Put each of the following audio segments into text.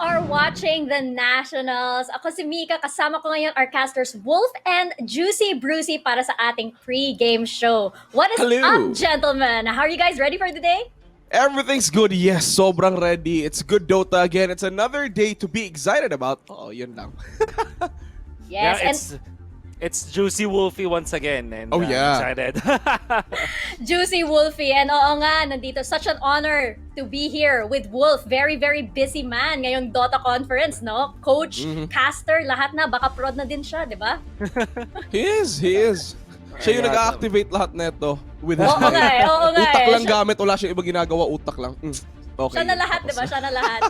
are watching the Nationals. Ako si Mika, kasama ko ngayon our casters Wolf and Juicy Brucey para sa ating pre-game show. What is Hello. up, gentlemen? How are you guys ready for the day? Everything's good, yes. Sobrang ready. It's good Dota again. It's another day to be excited about. Oh, yun lang. Yes, yeah, it's Juicy Wolfie once again, and Oh, yeah. excited. Juicy Wolfie. And oo nga, nandito. Such an honor to be here with Wolf. Very, very busy man ngayong Dota conference, no? Coach, caster, lahat na. Baka prod na din siya, di ba? He is. Siya yung Yeah. nag-activate lahat neto with his Oo nga eh, oo nga Utak eh. lang gamit. Wala siyang ibang ginagawa. Utak lang. Okay. Siya na lahat, di ba? Siya na lahat.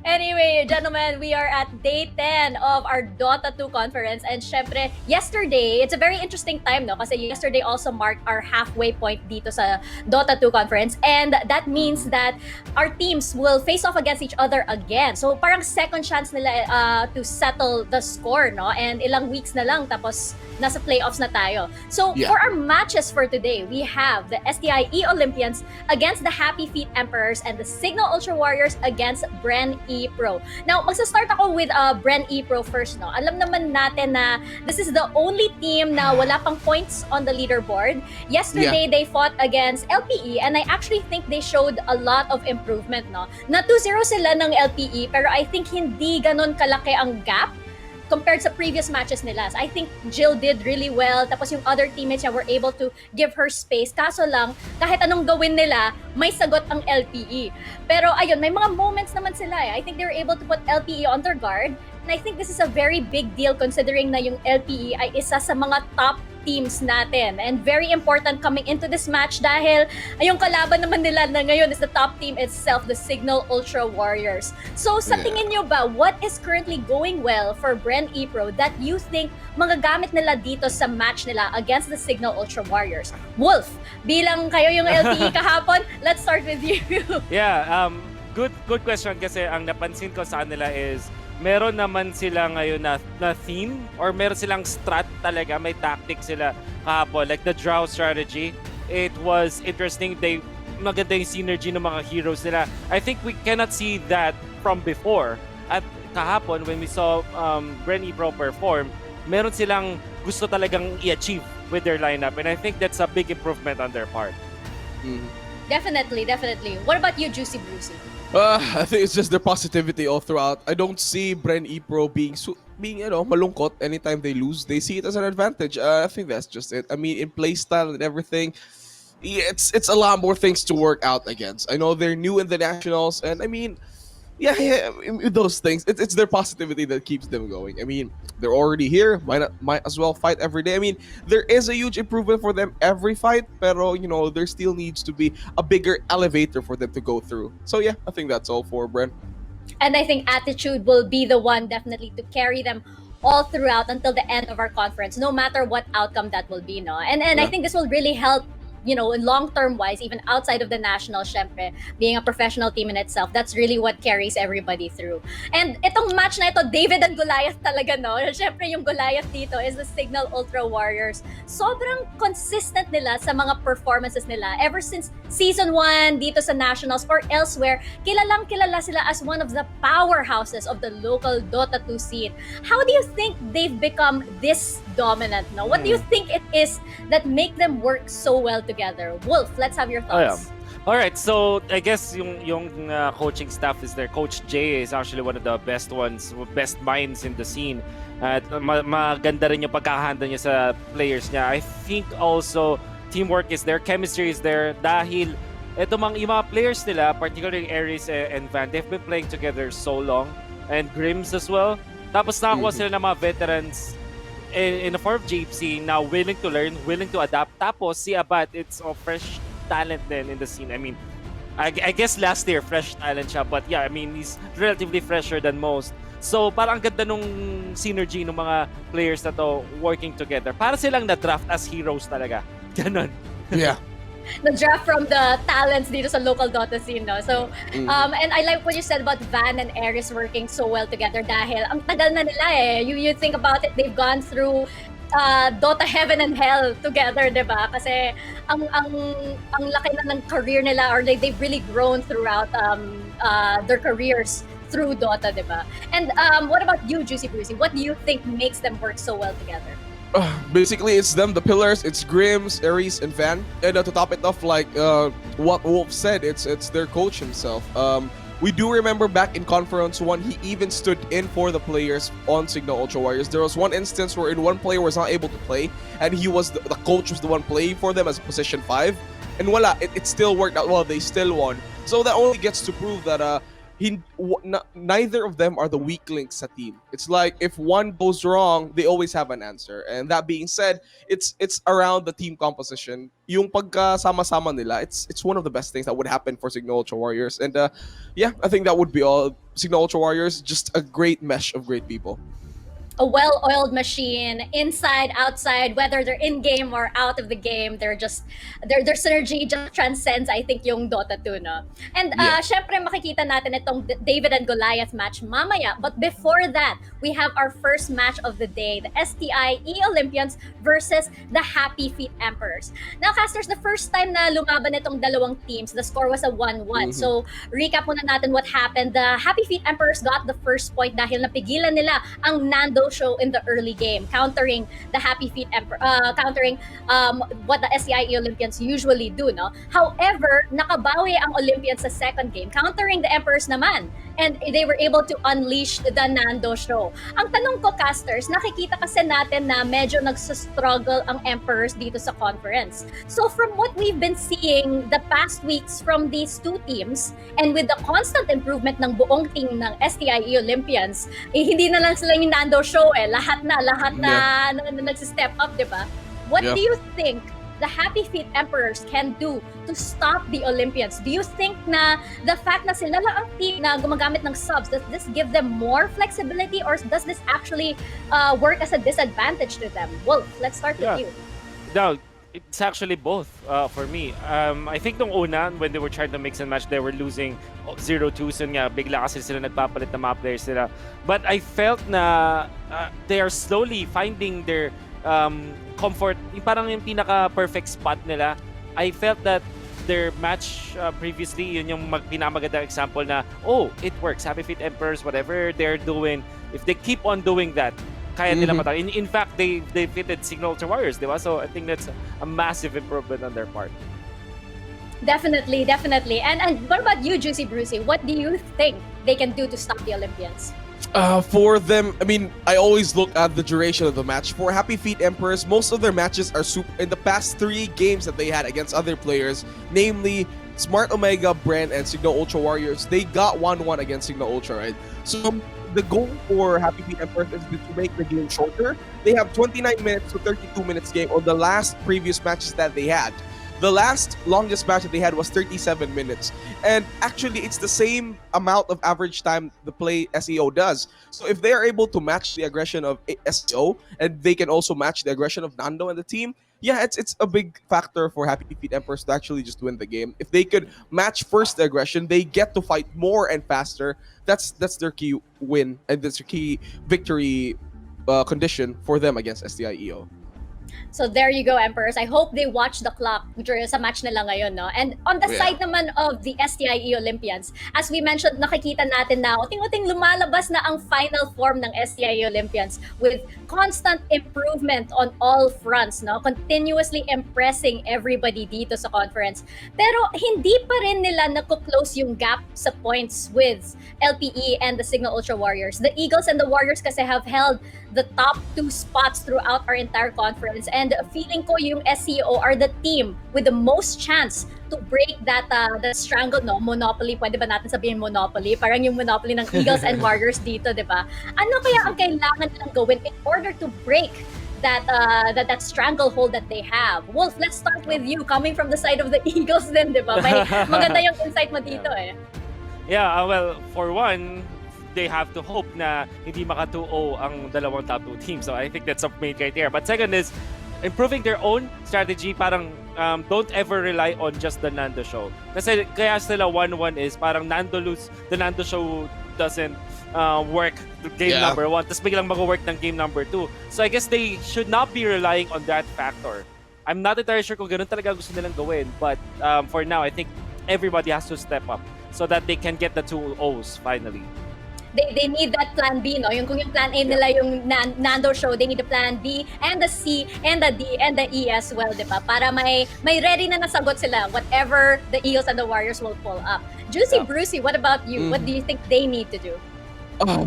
Anyway, gentlemen, we are at day 10 of our Dota 2 conference. And syempre, yesterday, it's a very interesting time, no? Kasi yesterday also marked our halfway point dito sa Dota 2 conference. And that means that our teams will face off against each other again. So parang second chance nila to settle the score, no? And ilang weeks na lang, tapos nasa playoffs na tayo. So Yeah. for our matches for today, we have the STIE Olympians against the Happy Feet Emperors and the Signal Ultra Warriors against Bren E Pro. Now, magsa-start ako with Bren E Pro first, no? Alam naman natin na this is the only team na wala pang points on the leaderboard. Yesterday, they fought against LPE and I actually think they showed a lot of improvement, no? Na 2-0 sila ng LPE pero I think hindi ganun kalaki ang gap compared sa previous matches nila. So I think Jill did really well. Tapos yung other teammates niya were able to give her space. Kaso lang, kahit anong gawin nila, may sagot ang LPE. Pero ayun, may mga moments naman sila eh. I think they were able to put LPE on their guard. And I think this is a very big deal considering na yung LPE ay isa sa mga top teams natin. And very important coming into this match dahil yung kalaban naman nila na ngayon is the top team itself, the Signal Ultra Warriors. So sa Yeah. tingin nyo ba, what is currently going well for Bren E Pro that you think magagamit nila dito sa match nila against the Signal Ultra Warriors? Wolf, bilang kayo yung LPE kahapon, let's start with you. yeah, good question kasi ang napansin ko sa kanila is meron naman sila ngayon na theme or meron silang strat talaga, may tactic sila kahapon, like the draw strategy. It was interesting. Maganda yung synergy ng mga heroes nila. I think we cannot see that from before. At kahapon, when we saw Bren E Pro perform, meron silang gusto talagang i-achieve with their lineup. And I think that's a big improvement on their part. Definitely. What about you, Juicy Brucey? I think it's just their positivity all throughout. I don't see Bren E Pro being malungkot anytime they lose. They see it as an advantage. I think that's just it. I mean, in playstyle and everything, it's a lot more things to work out against. I know they're new in the Nationals, and I mean, yeah, those things. It's their positivity that keeps them going. I mean, they're already here. Might as well fight every day. I mean, there is a huge improvement for them every fight, pero there still needs to be a bigger elevator for them to go through. So yeah, I think that's all for Bren. And I think attitude will be the one definitely to carry them all throughout until the end of our conference, no matter what outcome that will be, no? And I Yeah. think this will really help, in long-term wise, even outside of the national, syempre, being a professional team in itself, that's really what carries everybody through. And itong match na ito, David and Goliath talaga, no? Syempre, yung Goliath dito is the Signal Ultra Warriors. Sobrang consistent nila sa mga performances nila. Ever since Season 1, dito sa Nationals or elsewhere, kilala sila as one of the powerhouses of the local Dota 2 scene. How do you think they've become this dominant, no? What do you think it is that make them work so well together? Wolf, let's have your thoughts. All right, so I guess yung coaching staff is there. Coach Jay is actually one of the best best minds in the scene. At maganda rin yung pagkakahanda niya sa players niya. I think also teamwork is there, chemistry is there dahil yung mga players nila, particularly Ares and Van, they've been playing together so long, and Grims as well. Tapos nakakuha sila ng mga veterans in the form of JPC, now willing to learn, willing to adapt. Tapos si Abad, it's a fresh talent then in the scene. I mean, I guess last year fresh talent siya, but yeah, I mean, he's relatively fresher than most. So parang ang ganda nung synergy ng mga players na to working together. Para silang na-draft as heroes talaga. Ganon. Yeah. The draft from the talents dito sa local Dota scene, no? So, and I like what you said about Van and Ares working so well together dahil ang tagal na nila eh. You think about it, they've gone through Dota Heaven and Hell together, di ba? Kasi ang laki na ng career nila or they've really grown throughout their careers through Dota, diba? And what about you, Juicy Brucey? What do you think makes them work so well together? Basically, it's them, the pillars. It's Grims, Ares, and Van. And to top it off, like what Wolf said, it's their coach himself. We do remember back in Conference 1, he even stood in for the players on Signal Ultra Warriors. There was one instance where one player was not able to play, and he was the coach was the one playing for them as position 5. And voila, it still worked out well. They still won. So that only gets to prove that neither of them are the weak links sa team. It's like if one goes wrong, they always have an answer. And that being said, it's around the team composition. Yung pagkasama-sama nila, it's one of the best things that would happen for Signal Ultra Warriors. And yeah, I think that would be all. Signal Ultra Warriors, just a great mesh of great people. A well-oiled machine, inside, outside, whether they're in game or out of the game, their synergy just transcends, I think, yung Dota 2, no? And syempre makikita natin itong David and Goliath match mamaya. But before that, we have our first match of the day, the STI Olympians versus the Happy Feet Emperors. Now, casters, the first time na lumaban itong dalawang teams, the score was a 1-1. So, recap muna natin what happened. The Happy Feet Emperors got the first point dahil napigilan nila ang Nando show in the early game, countering the Happy Feet countering what the SEI Olympians usually do, no? However, nakabawi ang Olympians sa second game, countering the Emperors naman, and they were able to unleash the Nando show. Ang tanong ko, casters, nakikita kasi natin na medyo nagsastruggle ang Emperors dito sa conference. So from what we've been seeing the past weeks from these two teams, and with the constant improvement ng buong team ng STI Olympians, hindi na lang sila yung Nando show lahat na nagsi-step up, di ba? What do you think the Happy Feet Emperors can do to stop the Olympians? Do you think na the fact na sila lang ang team na gumagamit ng subs, does this give them more flexibility, or does this actually work as a disadvantage to them? Wolf, let's start with you. No, it's actually both for me. I think nung una, when they were trying to mix and match, they were losing 0-2. So nga, bigla kasi sila nagpapalit ng mga players nila. But I felt na they are slowly finding their comfort. Parang yung pinaka-perfect spot nila. I felt that their match previously, yun yung pinamagandang example na, oh, it works. Happy Feet Emperors, whatever they're doing, if they keep on doing that, kaya nila matalo. In fact, they defeated Signal Ultra Warriors, di ba? So I think that's a massive improvement on their part. Definitely. And what about you, Juicy Brucey? What do you think they can do to stop the Olympians? For them, I mean, I always look at the duration of the match. For Happy Feet Emperors, most of their matches are in the past 3 games that they had against other players, namely Smart Omega, Bren, and Signal Ultra Warriors. They got 1-1 against Signal Ultra, right? So the goal for Happy Feet Emperors is to make the game shorter. They have 29 minutes to 32 minutes game on the last previous matches that they had. The last longest match that they had was 37 minutes. And actually, it's the same amount of average time the play SEO does. So if they are able to match the aggression of SEO, and they can also match the aggression of Nando and the team, yeah, it's a big factor for Happy Feet Emperors to actually just win the game. If they could match first the aggression, they get to fight more and faster. That's their key win, and that's their key victory condition for them against STIEO. So there you go, Emperors. I hope they watch the clock during sa match nila ngayon, no? And on the side naman of the STIE Olympians, as we mentioned, nakikita natin na uting-uting lumalabas na ang final form ng STIE Olympians with constant improvement on all fronts, no? Continuously impressing everybody dito sa conference. Pero hindi pa rin nila nako-close yung gap sa points with LPE and the Signal Ultra Warriors. The Eagles and the Warriors kasi have held the top 2 spots throughout our entire conference, and feeling ko yung SEO are the team with the most chance to break that strangle, no? Monopoly, pwede ba natin sabihin monopoly? Parang yung monopoly ng Eagles and Warriors dito, di ba? Ano kaya ang kailangan nilang gawin in order to break that stranglehold that they have? Wolf, let's start with you, coming from the side of the Eagles din, di ba? May maganda yung insight mo dito eh. Yeah, well, for one, they have to hope na hindi maka-2-0 ang dalawang top 2 teams. So I think that's a main criteria. But second is improving their own strategy. Parang don't ever rely on just the Nando show. Kasi kaya sila 1-1 is parang the Nando show doesn't work to game number 1. Tapos biglang mag-work ng game number 2. So I guess they should not be relying on that factor. I'm not entirely sure kung ganun talaga gusto nilang gawin. But for now, I think everybody has to step up so that they can get the 2 O's finally. they need that plan B, no? Kung yung plan A nila yung Nando show, they need the plan B and the C and the D and the E as well, di ba? Para may ready na nasagot sila whatever the Eagles and the Warriors will pull up. Juicy Brucey, what about you? What do you think they need to do?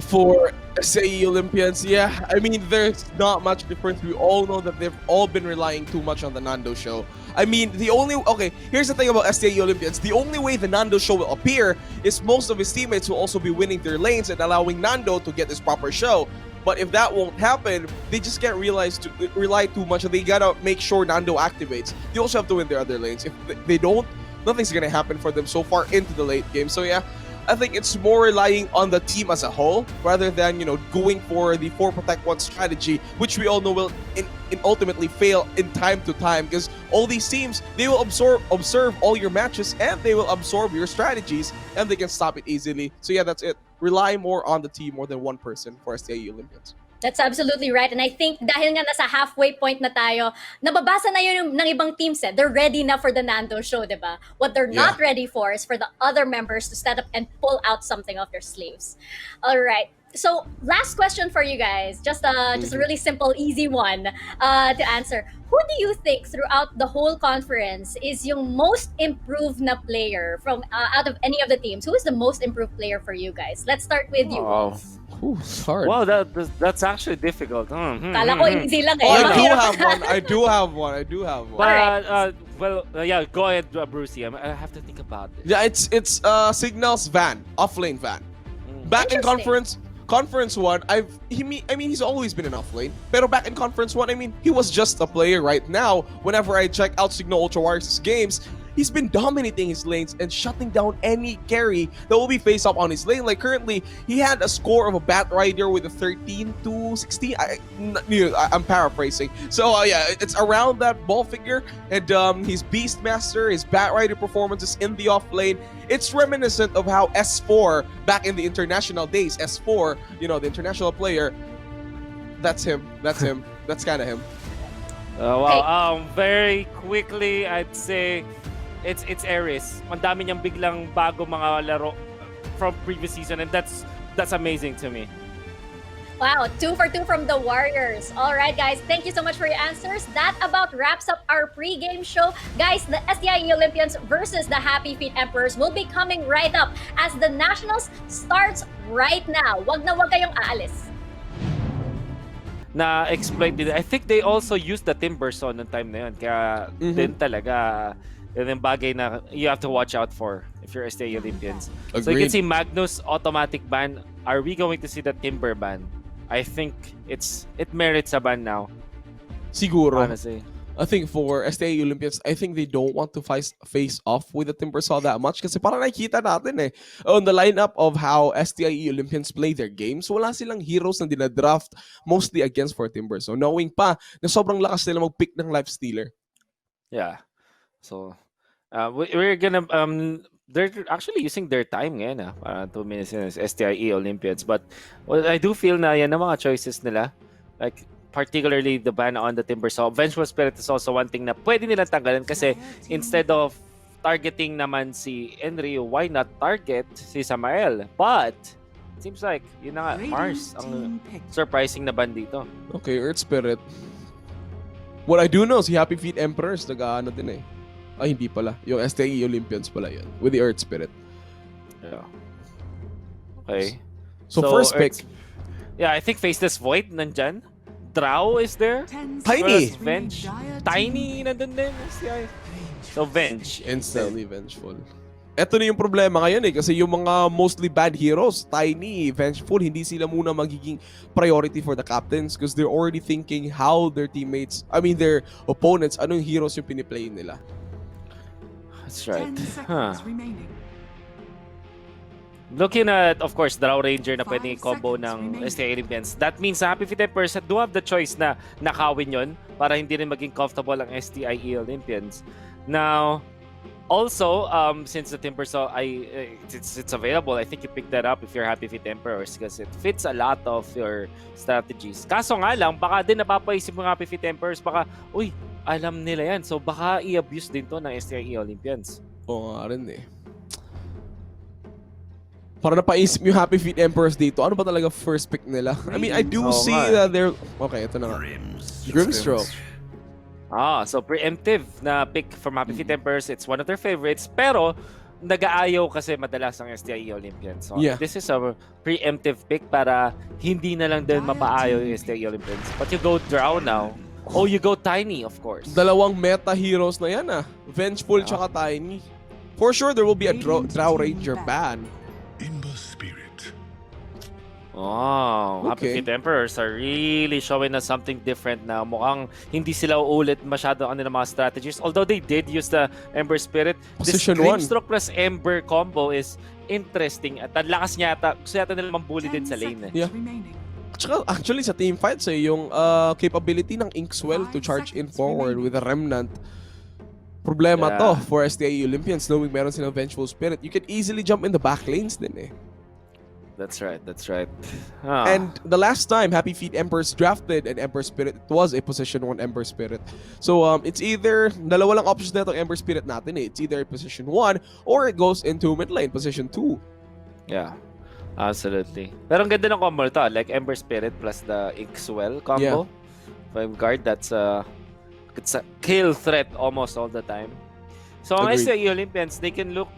For SAE Olympians, yeah, I mean, there's not much difference. We all know that they've all been relying too much on the Nando show. I mean, here's the thing about SAE Olympians. The only way the Nando show will appear is most of his teammates will also be winning their lanes and allowing Nando to get his proper show. But if that won't happen, they just can't rely too much. They gotta make sure Nando activates. They also have to win their other lanes. If they don't, nothing's gonna happen for them so far into the late game. So yeah, I think it's more relying on the team as a whole rather than, going for the 4 protect 1 strategy, which we all know will ultimately fail in time to time, because all these teams, they will observe all your matches and they will absorb your strategies and they can stop it easily. So yeah, that's it. Rely more on the team more than one person for STIE Olympians. That's absolutely right. And I think dahil nga nasa halfway point na tayo, nababasa na yun ng ibang teams. They're ready na for the Nando show, di ba? What they're not ready for is for the other members to step up and pull out something of their sleeves. All right. So last question for you guys. Just a really simple, easy one to answer. Who do you think throughout the whole conference is yung most improved na player from out of any of the teams? Who is the most improved player for you guys? Let's start with you. Ooh, it's hard. Wow, that's actually difficult. Kala ko easy lang eh. I do have one. But yeah, go ahead, Brucey. I have to think about it. Yeah, it's Signal's Van, offlane Van. Back in Conference 1, he's always been an offlane. Pero back in Conference 1, he was just a player. Right now, whenever I check out Signal Ultra Warriors' games, he's been dominating his lanes and shutting down any carry that will be face up on his lane. Like currently, he had a score of a Bat Rider with a 13 to 16. I'm paraphrasing. So yeah, it's around that ball figure. And his Beastmaster, his Bat Rider performances in the off lane, it's reminiscent of how S4 back in the international days, S4, the international player, that's him. That's kind of him. Very quickly, I'd say it's Ares. Ang dami niyang biglang bago mga laro from previous season, and that's amazing to me. Wow, 2 for 2 from the Warriors. All right, guys, thank you so much for your answers. That about wraps up our pre-game show. Guys, the STIE Olympians versus the Happy Feet Emperors will be coming right up as the Nationals starts right now. Wag na wag kayong aalis. Na-exploit din. I think they also used the Timber Zone noong time na yun. Kaya din talaga, yun yung bagay na you have to watch out for if you're STIE Olympians. Agreed. So you can see Magnus automatic ban. Are we going to see the Timber ban? I think it merits a ban now. Siguro. Honestly. I think for STIE Olympians, I think they don't want to face off with the Timbersaw that much kasi parang nakikita natin on the lineup of how STIE Olympians play their games, wala silang heroes na dinadraft mostly against for Timbersaw, knowing pa na sobrang lakas nila mag-pick ng Life Stealer. Yeah. So, we're gonna they're actually using their time ngayon 2 minutes in STIE Olympians, but I do feel na yan ang mga choices nila, like particularly the ban on the Timbersaw. Vengeful Spirit is also one thing na pwede nilang tanggalin kasi instead of targeting naman si Henry, why not target si Samael? But it seems like yun na nga, Mars ang surprising na ban dito. Okay, Earth Spirit. What I do know, si Happy Feet Emperors nag-ano din Ay, hindi pala. Yung STIE Olympians pala yun. With the Earth Spirit. Yeah. Okay. So first pick. Yeah, I think Faceless Void nandyan. Drow is there. Tiny. Venge. Tiny nandun din. So Venge. Instantly vengeful. Ito na yung problema ngayon kasi yung mga mostly bad heroes, Tiny, Vengeful, hindi sila muna magiging priority for the captains because they're already thinking how their teammates, their opponents, anong heroes yung piniplay nila. That's right. Looking at, of course, Drow Ranger na pwedeng i-combo ng STIE Olympians. That means Happy Feet Emperors do have the choice na nakawin yon para hindi rin maging comfortable ang STIE Olympians. Now, also, since the Timbersaw, it's available, I think you pick that up if you're Happy Feet Emperors because it fits a lot of your strategies. Kaso nga lang, baka din napapaisip ng Happy Feet Emperors, baka, uy, alam nila yan. So baka i-abuse din to ng STIE Olympians. Oo nga rin Para napaisip yung Happy Feet Emperors dito, ano ba talaga first pick nila? I mean, I do see that they're... Okay, ito na nga. Grimstroke. So preemptive na pick from Happy Feet Emperors. It's one of their favorites. Pero, nag-aayaw kasi madalas ang STIE Olympians. So, this is a preemptive pick para hindi na lang din mapaayaw yung STIE Olympians. But you go Drow now. Oh, you go Tiny, of course. Dalawang meta heroes na yan Vengeful tsaka Tiny. For sure, there will be a Drow Ranger ban. Ember Spirit. Oh, Happy Feet Emperors are really showing us something different na mukhang hindi sila uulit masyado ang mga strategies. Although they did use the Ember Spirit, Position this Grimstroke plus Ember combo is interesting. At ang lakas niya ata, gusto yata nila mambully din sa lane. Yeah. Tsaka actually sa team fights yung capability ng Inkswell to charge in forward with a Remnant. Problema to for STIE Olympians knowing meron silang Vengeful Spirit. You can easily jump in the back lanes din That's right. And the last time Happy Feet Emperors drafted an Ember Spirit, it was a position 1 Ember Spirit. So it's either, dalawa lang options na itong Ember Spirit natin It's either position 1 or it goes into mid lane, position 2. Yeah, absolutely. Pero ang ganda ng combo to, like Ember Spirit plus the Inkswell combo. 5 guard, it's a kill threat almost all the time. So ang SEO Olympians, they can look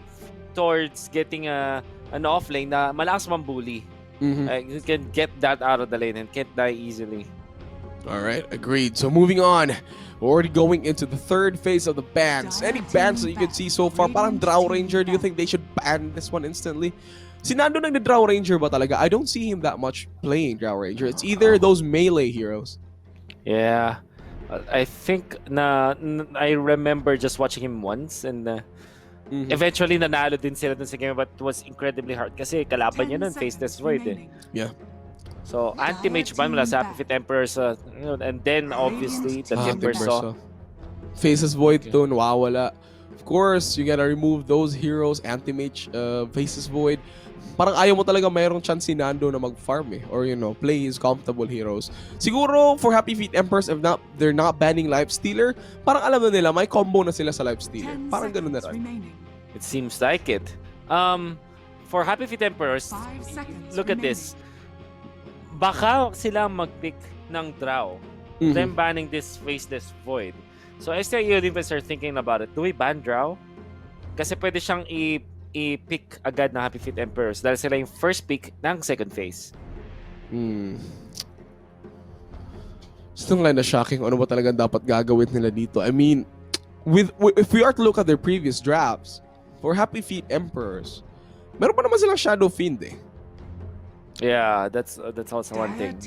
towards getting an offlane na malakas mambully. You can get that out of the lane and can't die easily. Alright, agreed. So moving on, we're already going into the third phase of the bans. Any bans that you can see so far? Parang Drow Ranger, do you think they should ban this one instantly? Si Nando nag-Drow Ranger ba talaga? I don't see him that much playing Drow Ranger. It's either those melee heroes. Yeah. I think I remember just watching him once and eventually nanalo din sila dun sa game but it was incredibly hard kasi kalaban niya nun Faceless Void Yeah. So anti-mage ban mula sa Happy Feet Emperors and then obviously the Timber Saw. Faceless Void to nawawala. Of course, you gotta remove those heroes, anti-mage, Faceless Void. Parang ayaw mo talaga mayroong chance si Nando na mag-farm or play his comfortable heroes. Siguro for Happy Feet Emperors, if not, they're not banning Lifestealer, parang alam na nila may combo na sila sa Lifestealer. Parang ganun na rin. It seems like it. For Happy Feet Emperors, look at this. Baka sila mag-pick ng Drow, them banning this Faceless Void. So STIE Olympians are thinking about it. Do we ban Drow? Kasi pwede siyang i-pick agad ng Happy Feet Emperors dahil sila yung first pick ng second phase. Still kind of shocking ano ba talagang dapat gagawin nila dito. I mean, if we are to look at their previous drafts, for Happy Feet Emperors, meron pa naman silang Shadow Fiend Yeah, that's also one thing.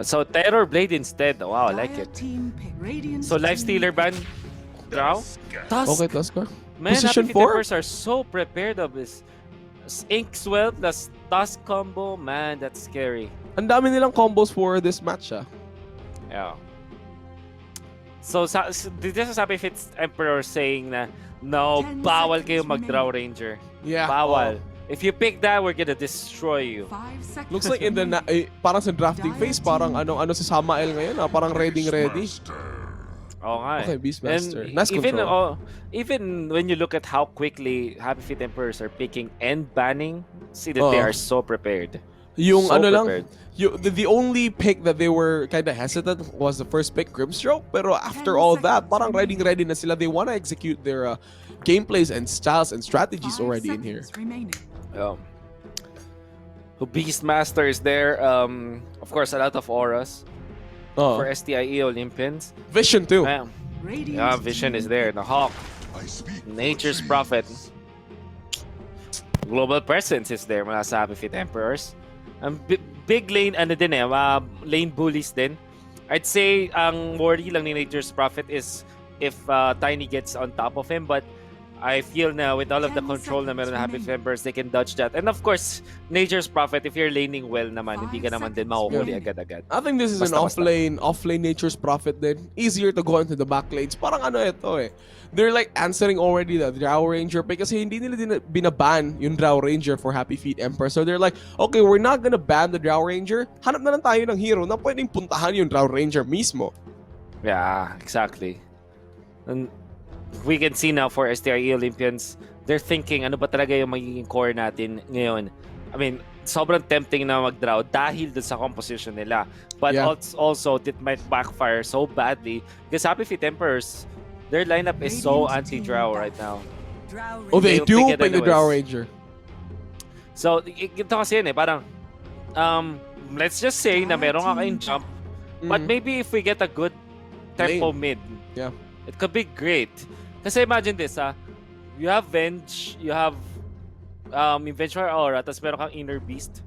So Terror Blade instead. Wow, I like it. So Lifestealer ban Drow? Okay, Tuskar. Man, Position Happy Feet 4? Emperors are so prepared of this Inkswell plus Tusk combo. Man, that's scary. Ang dami nilang combos for this match Yeah. So this is Happy Feet Emperor saying na no, bawal kayo mag-Drow Ranger. Yeah. Bawal. If you pick that, we're gonna destroy you. Looks like in the parang sa drafting phase, parang ano si Samael ngayon parang ready. Oo nga Okay, Beastmaster. And Nice control. even when you look at how quickly Happy Feet Emperors are picking and banning, see that they are so prepared. Yung so ano prepared. lang, the only pick that they were kind of hesitant was the first pick, Grimstroke. Pero after all that, parang ready na sila. They want to execute their gameplays and styles and strategies already in here. Beastmaster is there. Of course, a lot of auras for STIE Olympians. Vision too. Yeah, Vision is there. The Hawk. Nature's Prophet. Global Presence is there mula sa Happy Feet Emperors. Big lane, lane bullies din. I'd say ang worry lang ni Nature's Prophet is if Tiny gets on top of him, but I feel na with all of the control na meron na Happy Feet Emperors, they can dodge that. And of course, Nature's Prophet, if you're laning well naman, hindi ka naman din mahuhuli agad-agad. I think this is an off-lane Nature's Prophet din. Easier to go into the back lanes. Parang ito They're like answering already the Drow Ranger pick kasi hindi nila binaban yung Drow Ranger for Happy Feet Emperor. So they're like, okay, we're not gonna ban the Drow Ranger. Hanap na lang tayo ng hero na pwedeng puntahan yung Drow Ranger mismo. Yeah, exactly. And we can see now for STIE Olympians, they're thinking, ano ba talaga yung magiging core natin ngayon? I mean, sobrang tempting na mag-draw dahil dun sa composition nila. But Yeah. also, it might backfire so badly because Happy Feet Emperors, their lineup is so anti-draw right now. Oh, they They'll do pick it pick the Drow anyways. Ranger. So, ito kasi yun parang, let's just say na meron nga kayong jump, but maybe if we get a good tempo mid, Yeah. it could be great. Kasi imagine this, you have Venge, you have Inventual Aura, tapos meron kang Inner Beast.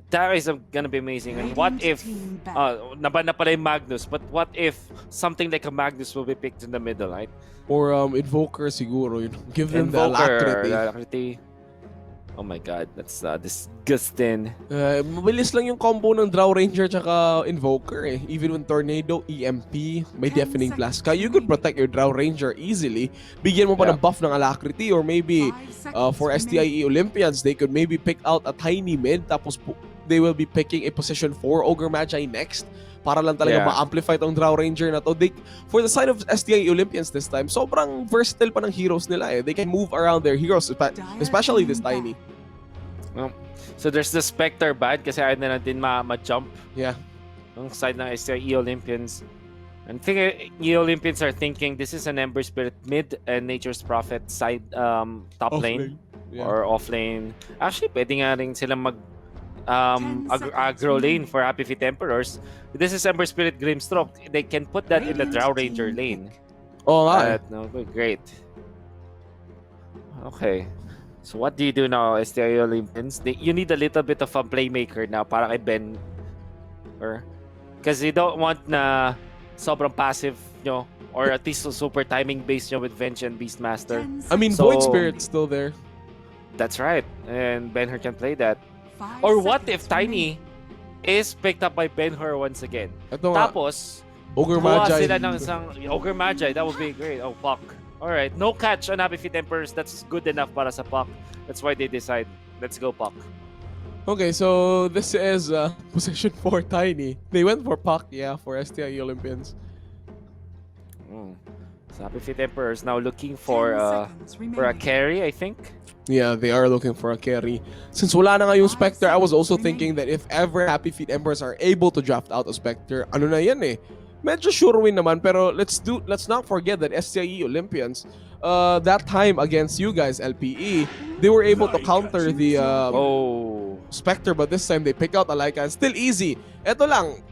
That is gonna be amazing. And what if, naban na pala yung Magnus, but what if something like a Magnus will be picked in the middle, right? Or Invoker siguro. Give them Invoker, the alacrity. alacrity. Oh my god, that's disgusting. Mabilis lang yung combo ng Drow Ranger tsaka Invoker eh. Even when Tornado, EMP, may Deafening Blast ka, you could protect your Drow Ranger easily. Bigyan mo pa ng buff ng alacrity, or maybe for STIE Olympians, they could maybe pick out a tiny mid, tapos they will be picking a position 4 Ogre Magi next para lang talaga ma-amplify tong Drow Ranger na to. For the side of STIE Olympians this time, sobrang versatile pa ng heroes nila eh. They can move around their heroes, especially this Tiny. So there's the Spectre bad kasi ayaw na din ma-jump. Yeah. Ang side ng STIE Olympians. And I think E Olympians are thinking this is an Ember Spirit mid and Nature's Prophet side top lane or off lane. Actually, pwede nga rin sila mag aggro lane for Happy Feet Emperors. This is Ember Spirit Grimstroke. They can put that in the Drow Ranger lane. Oh, nga. No, great. Okay. So what do you do now, STI Olympians? You need a little bit of a playmaker now para kay Ben. Because you don't want na sobrang passive nyo or at least super timing based nyo with Venge and Beastmaster. I mean, So- Void Spirit's still there. That's right. And Ben-Hur can play that. Or what if Tiny is picked up by Ben-Hur once again? Ito nga, Tapos, Ogre gumawa Magi. sila ng isang Ogre Magi. That would be great. Oh, fuck. Alright. No catch on Happy Feet Emperors. That's good enough para sa Puck. That's why they decide, let's go Puck. Okay, so this is position 4 Tiny. They went for Puck, yeah, for STIE Olympians. So Happy Feet Emperors now looking for a carry, I think. Yeah, they are looking for a carry. Since wala na nga yung Spectre, I was also thinking that if ever Happy Feet Emperors are able to draft out a Spectre, ano na yan eh. Medyo sure win naman, pero let's not forget that STIE Olympians, that time against you guys, LPE, they were able to counter the Spectre, but this time they pick out a Lycan. Still easy. Eto lang,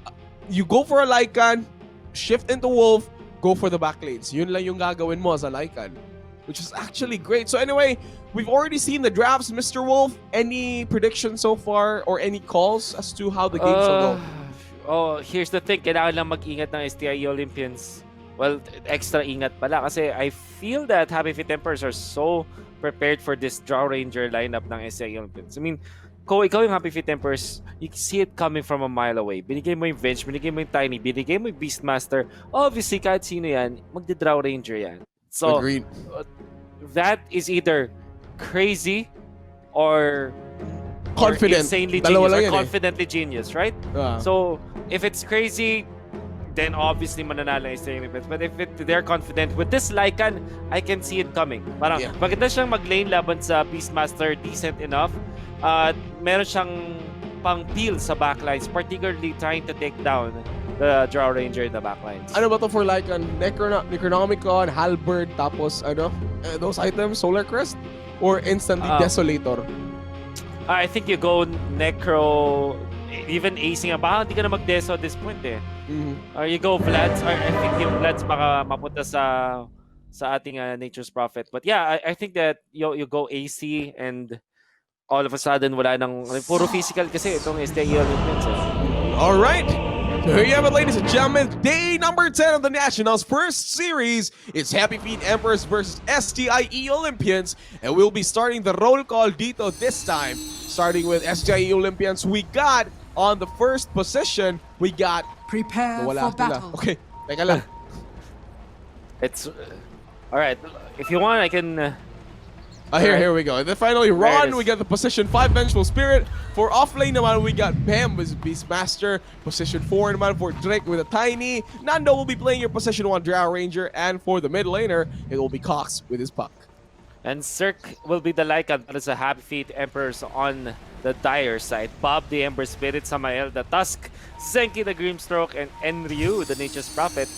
you go for a Lycan, shift into Wolf, go for the back lanes. Yun lang yung gagawin mo as a Lycan, which is actually great. So anyway, we've already seen the drafts, Mr. Wolf. Any predictions so far or any calls as to how the games will go? Here's the thing. Kailangan lang mag-ingat ng STI Olympians. Well, extra ingat pala kasi I feel that Happy Feet Emperors are so prepared for this Drow Ranger lineup ng STI Olympians. I mean, kung ikaw yung Happy Feet Emperors, you see it coming from a mile away. Binigay mo yung Venge, binigay mo yung Tiny, binigay mo yung Beastmaster. Obviously, kahit sino yan, magdi-Drow Ranger yan. So, Agreed. That is either crazy or Confident. insanely Dalawa genius lang or yan eh. confidently genius, right? So, if it's crazy, then obviously mananalo yung STI Olympians. But if they're confident, with this Lycan, I can see it coming. Parang maganda siyang mag-lane laban sa Beastmaster, decent enough. Meron siyang pang-peel sa backlines, particularly trying to take down the Drow Ranger in the backlines. Ano ba to for Lycan? Necronomicon, Halberd, tapos those items, Solar Crest? Or instantly Desolator? I think you go Necro, even acing. Baka hindi ka na mag-deso at this point eh. Or you go Vlads, or I think yung Vlads baka mapunta sa ating Nature's Prophet. But yeah, I think that you go AC and all of a sudden wala nang puro physical kasi itong STI Olympians. All right. So here you have it, ladies and gentlemen. Day number 10 of the Nationals first series. It's Happy Feet Emperors versus STIE Olympians. And we'll be starting the roll call dito this time. Starting with STIE Olympians, we got on the first position, we got... Prepare for battle. Okay, teka lang. It's... Alright, if you want, I can... Here we go. And then finally, Ron, we got the position 5 Vengeful Spirit. For offlane naman, we got Bam with Beastmaster. Position 4 naman for Drake with a Tiny. Nando will be playing your position 1 Drow Ranger. And for the mid laner, it will be Cox with his Puck. And Sirc will be the Lycan para sa Happy Feet Emperors on the dire side. Bob the Ember Spirit, Samael the Tusk, Zenki the Grimstroke, and Enryu the Nature's Prophet.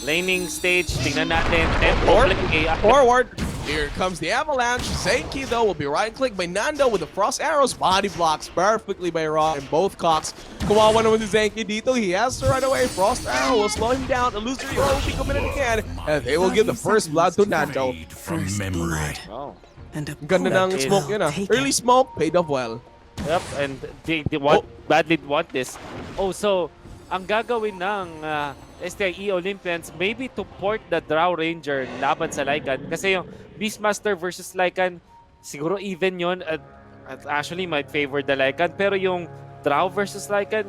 Laning stage, tingnan natin. Tempo play. Forward. Here comes the Avalanche. Zenki, though, will be right-clicked by Nando with the Frost Arrows. Body blocks perfectly by Raw and both cocks. Kawawa naman si Zenki dito. He has to run away. Frost Arrow will slow him down. Illusory will be committed again. And they will give the first blood to Nando. From memory. Oh. And a Ganda ng That is- smoke yun ah. Early smoke, paid off well. Yep, and they badly want this. Oh, so ang gagawin ng STIE Olympians maybe to port the Drow Ranger laban sa Lycan kasi yung Beastmaster versus Lycan siguro even yon at actually might favor the Lycan pero yung Drow versus Lycan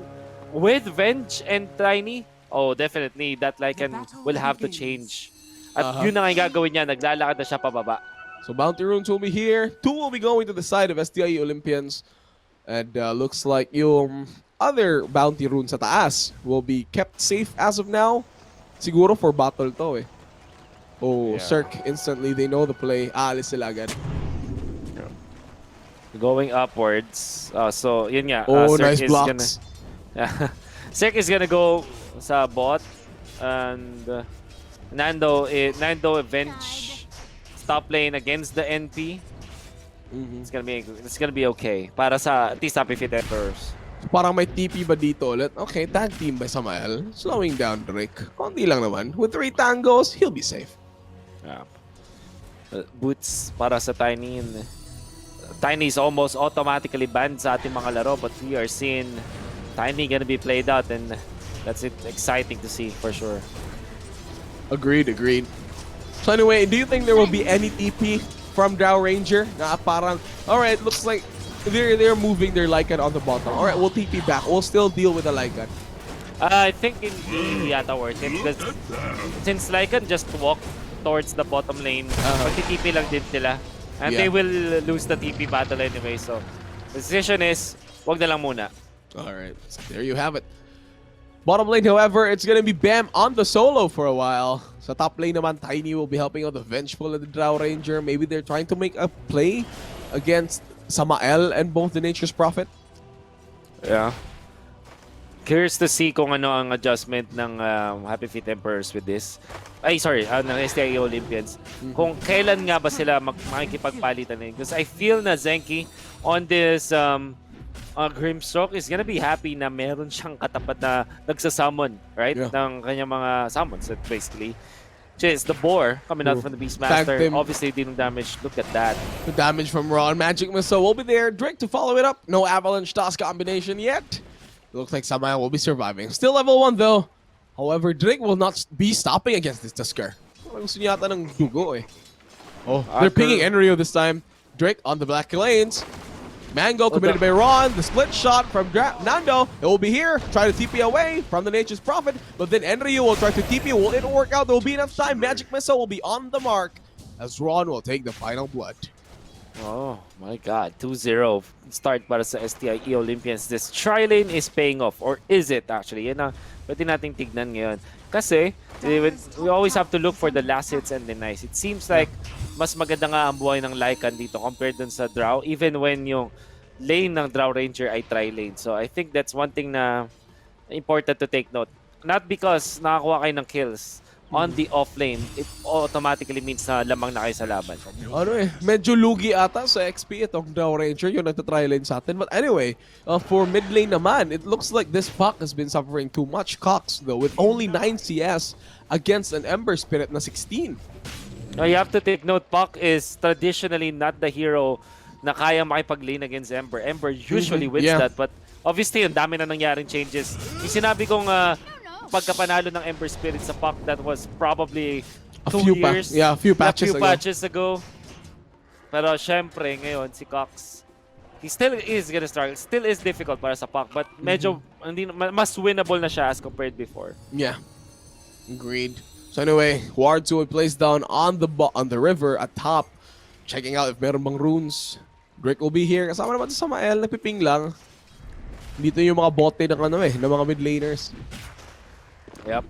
with Venge and Tiny, oh definitely that Lycan will have to change. At yun na nga yung gagawin niya, naglalakad na siya pababa. So bounty runes will be here. 2 will be going to the side of STIE Olympians. And looks like yung other bounty runes sa taas will be kept safe as of now. Siguro for battle to eh. Oh, Yeah. Sirc instantly, they know the play. Aalis sila agad. Going upwards. So yun nga. Oh, Sirc nice is blocks. Sirc is gonna go sa bot and Nando Avenge top lane against the NP. It's gonna be okay para sa at least Happy Feet Emperors. Parang may TP ba dito ulit? Okay, tag team by Samael. Slowing down Drake. Konti lang naman. With 3 tangos, he'll be safe. Yeah. Boots para sa Tiny. Tiny is almost automatically banned sa ating mga laro but we are seeing Tiny gonna be played out and that's exciting to see for sure. Agreed. So anyway, do you think there will be any TP from Drow Ranger? Na parang, alright, looks like they're moving their Lycan on the bottom. Alright, we'll TP back. We'll still deal with the Lycan. I think hindi yata worth it because since Lycan just walk towards the bottom lane, magti-TP lang din sila. And they will lose the TP battle anyway. So the decision is, wag na lang muna. Alright, so there you have it. Bottom lane, however, it's gonna be Bam on the solo for a while. Sa top lane naman, Tiny will be helping out the Vengeful and the Drow Ranger. Maybe they're trying to make a play against Samael and both the Nature's Prophet. Yeah. Curious to see kung ano ang adjustment ng Happy Feet Emperors with this. Ay, sorry, ng STIE Olympians. Kung kailan nga ba sila makikipagpalitan na yun. Because I feel na Zenki on this Grimstroke is gonna be happy na meron siyang katapat na nagsasummon, right? Yeah. Ng kanyang mga summons, basically. Which is the boar coming out from the Beastmaster. Tagged him. Obviously, dealing damage. Look at that. The damage from Raw and Magic Missile will be there. Drake to follow it up. No Avalanche Toss combination yet. Looks like Samael will be surviving. Still level 1 though. However, Drake will not be stopping against this Tusker. Gusto niya yata ng dugo eh. Oh, they're pinging Enryu this time. Drake on the black lanes. Mango committed by Ron. The split shot from Nando. It will be here. Try to TP away from the Nature's Prophet. But then Enryu will try to TP. Will it work out? There will be enough time. Magic Missile will be on the mark as Ron will take the final blood. Oh my god, 2-0 start para sa STIE Olympians. This tri-lane is paying off, or is it actually? Yan ang pwede nating tignan ngayon. Kasi we always have to look for the last hits and the nice. It seems like mas maganda nga ang buhay ng Lycan dito compared dun sa Drow, even when yung lane ng Drow Ranger ay tri-lane. So I think that's one thing na important to take note. Not because nakakuha kayo ng kills on the off lane, it automatically means na lamang na kayo sa laban. Ano eh, medyo lugi ata sa XP itong Drow Ranger, yung nagtatry lane sa atin. But anyway, for mid lane naman, it looks like this Puck has been suffering too much. Cox though, with only 9 CS against an Ember Spirit na 16. Now you have to take note, Puck is traditionally not the hero na kaya makipag-lane against Ember. Ember usually wins that, but obviously, ang dami na nangyaring changes. Yung sinabi kong pagkapanalo ng Ember Spirit sa Puck, that was probably A few patches ago. Pero syempre, ngayon, si Cox, he still is gonna struggle. Still is difficult para sa Puck, but medyo mas winnable na siya as compared before. Yeah, agreed. So anyway, Ward 2 will be placed down on the river at top, checking out if meron bang runes. Drake will be here. Kasama naman sa Samael, nagpiping lang. Dito yung mga bote ng ng mga mid laners. Yep.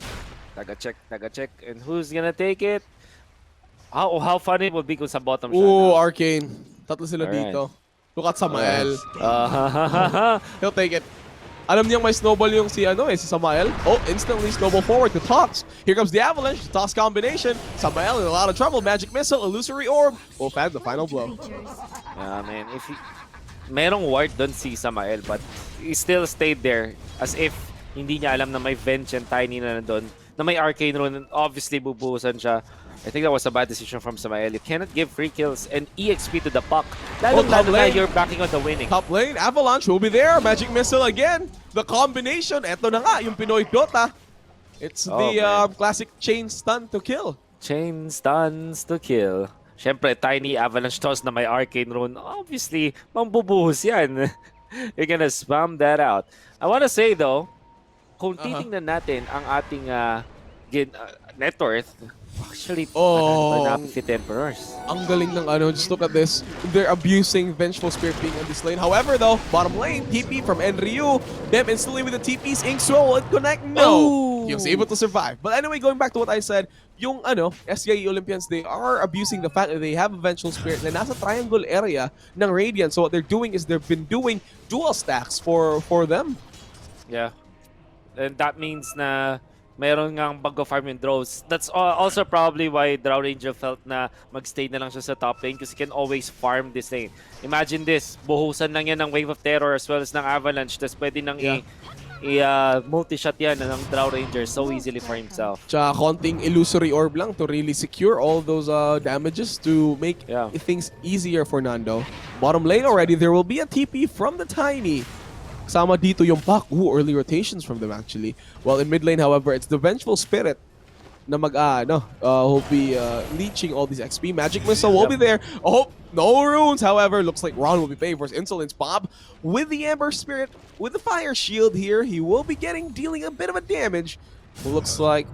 Taga-check. And who's gonna take it? How fun it will be kung sa bottom siya. Oh, Arcane. Tatlo sila Alright. dito. Look at Samael. Ah, He'll take it. Alam niyang may snowball yung si Samael. Oh, instantly snowball forward to Tox. Here comes the Avalanche. Tox combination. Samael in a lot of trouble. Magic Missile, Illusory Orb will find the final blow. man, merong ward doon si Samael, but he still stayed there as if hindi niya alam na may Venge and Tiny na nandun, na may Arcane Rune, and obviously bubuhusan siya. I think that was a bad decision from Samael. You cannot give free kills and EXP to the puck. Lalo na you're backing on the winning. Top lane, Avalanche will be there. Magic Missile again. The combination. Eto na nga, yung Pinoy Dota. It's the classic chain stun to kill. Chain stuns to kill. Siyempre, Tiny Avalanche toss na may Arcane Rune. Obviously, mambubuhos yan. You're gonna spam that out. I wanna say though, kung titingnan natin ang ating net worth, actually, Fit Emperors. Ang galing ng just look at this. They're abusing Vengeful Spirit being on this lane. However though, bottom lane, TP from Enryu. Bem instantly with the TPs, Inkso will connect. No! He was able to survive. But anyway, going back to what I said, yung SEO Olympians, they are abusing the fact that they have a Vengeful Spirit na nasa triangle area ng Radiant. So what they're doing is they've been doing dual stacks for them. Yeah. And that means na meron ngang bago farm yung Drows. That's also probably why Drow Ranger felt na magstay na lang siya sa top lane because he can always farm this lane. Imagine this, buhusan lang yan ng Wave of Terror as well as ng Avalanche, tapos pwede nang multi-shot yan ng Drow Ranger so easily for himself. Tsaka konting Illusory Orb lang to really secure all those damages to make things easier for Nando. Bottom lane already, there will be a TP from the Tiny. Kasama dito yung Puck. Early rotations from them actually. While in mid lane, however, it's the Vengeful Spirit na will be leeching all these XP. Magic Missile will be there. Oh, no runes, however. Looks like Ron will be paying for his insolence. Bob with the Ember Spirit, with the Fire Shield here, he will be dealing a bit of a damage. Looks like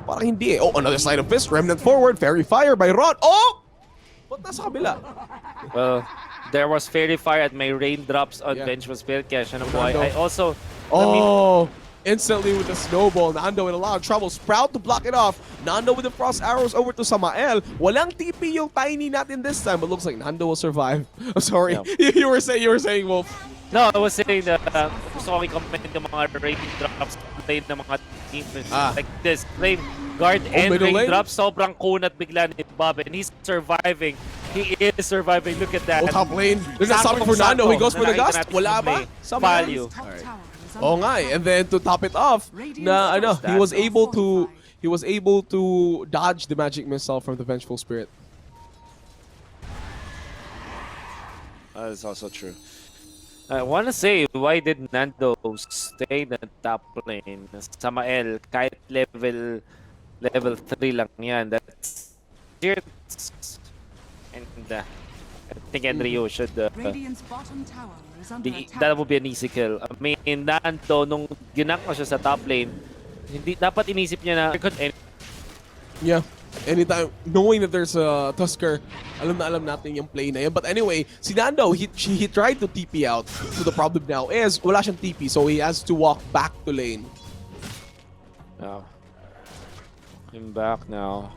parang hindi. Oh, another Slide of Fist. Remnant forward. Fairy Fire by Ron. Oh! Ba't nasa kabila? Well, there was Fairy Fire at my raindrops on Vengeful Spirit. Kaya siya nabuhay. I also... Instantly with the snowball, Nando in a lot of trouble. Sprout to block it off. Nando with the frost arrows over to Samael. Walang TP yung Tiny natin this time, but looks like Nando will survive. I'm sorry. Yeah. you were saying, Wolf. No, I was saying that gusto ko i-comment yung mga raindrops lane ng mga team like this. Flame Guard and raindrops, sobrang kunat bigla ni Bob, and he's surviving. He is surviving. Look at that. Top lane. There's a something for Nando. He goes for the gust. Wala ba? Value. Oh nga, and then to top it off, he was able to dodge the Magic Missile from the Vengeful Spirit. That is also true. I want to say, why did Nando stay in the top lane? Samael, kahit level 3 lang yan. That's Sirc. And I think Enryu should that would be an easy kill. I mean, Nando, nung ginak mo siya sa top lane, hindi dapat inisip niya na yeah. Anytime, knowing that there's a Tusker, alam natin yung play na yun. But anyway, si Nando, he tried to TP out. So the problem now is, wala siyang TP, so he has to walk back to lane. I'm back now.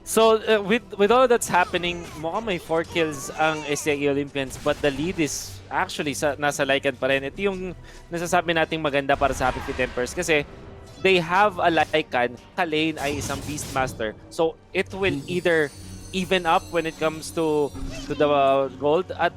So, with all that's happening, mukhang may 4 kills ang SEO Olympians, but the lead is actually nasa Lycan pa rin. Ito yung nasasabi nating maganda para sa Happy Fit Emperors kasi they have a Lycan, ka-lane ay isang Beastmaster. So, it will either even up when it comes to the gold at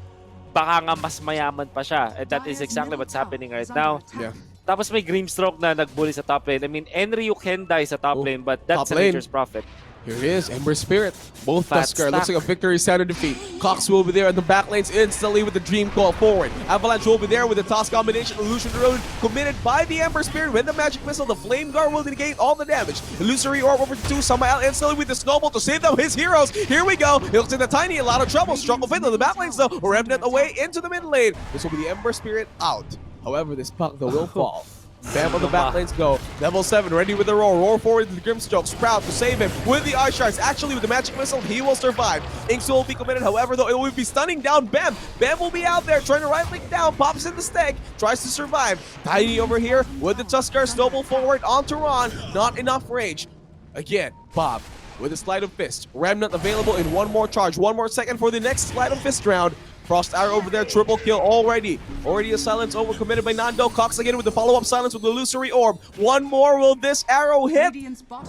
baka nga mas mayaman pa siya. And that is exactly what's happening right now. Yeah. Tapos may Grimstroke na nagbully sa top lane. I mean, Enryu can die sa top lane, but that's a nature's prophet. Here it is, Ember Spirit. Both Tusker. Looks like a victory standard defeat. Cox will be there in the back lanes instantly with the Dream Call forward. Avalanche will be there with the toss combination. Illusion Rune committed by the Ember Spirit with the Magic Missile. The Flame Guard will negate all the damage. Illusory Orb over to Samael instantly with the Snowball to save them his heroes. Here we go. He looks in the Tiny, a lot of trouble. Struggle fit on the back lanes though. Remnant away into the mid lane. This will be the Ember Spirit out. However, this puck though will fall. Bam on the back lanes go. Level 7 ready with the roar. Roar forward to the Grimstroke. Sprout to save him with the Ice Shards. Actually, with the Magic Missile, he will survive. Inksu will be committed, however, though it will be stunning down Bam. Bam will be out there trying to right-click down. Pops in the stack. Tries to survive. Tiny over here with the Tusker. Snowball forward onto Ron. Not enough range. Again, Bob with a Slide of Fist. Remnant available in one more charge. 1 more second for the next Slide of Fist round. Frost Arrow over there, triple kill already. Already a silence overcommitted by Nando. Cox again with the follow-up silence with the illusory orb. One more, will this arrow hit?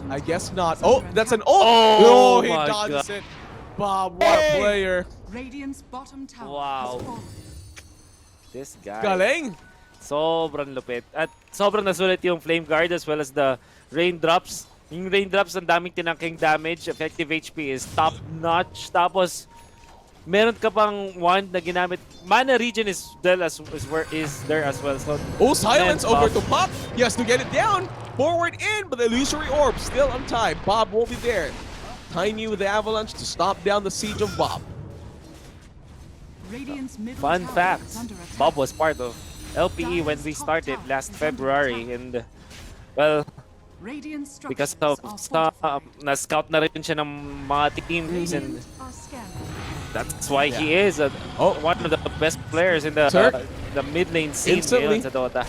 I guess not. Oh, that's an ult! Oh he my dodges God. it. Bob, what a player. Radiant's bottom tower Wow. has fallen. This guy. Galing! Sobrang lupit. At sobrang nasulit yung Flame Guard as well as the Raindrops. Yung Raindrops, ang daming tinangking damage. Effective HP is top-notch. Tapos, meron ka pang wand na ginamit. Mana Regen is there as well. So, Oh, silence then over Bob. to Pop. He has to get it down. Forward in, but the illusory orb still on time. Bob will be there. Tiny with the avalanche to stop down the siege of Bob. Radiant's middle Fun tower fact, is under attack. Bob was part of LPE when we started last February. And, well, Radiant because structures of are fortified. na-scout na rin siya ng mga teams and Are scanned. that's why he is one of the best players in Sirc? the mid lane scene Instantly. ngayon sa Dota.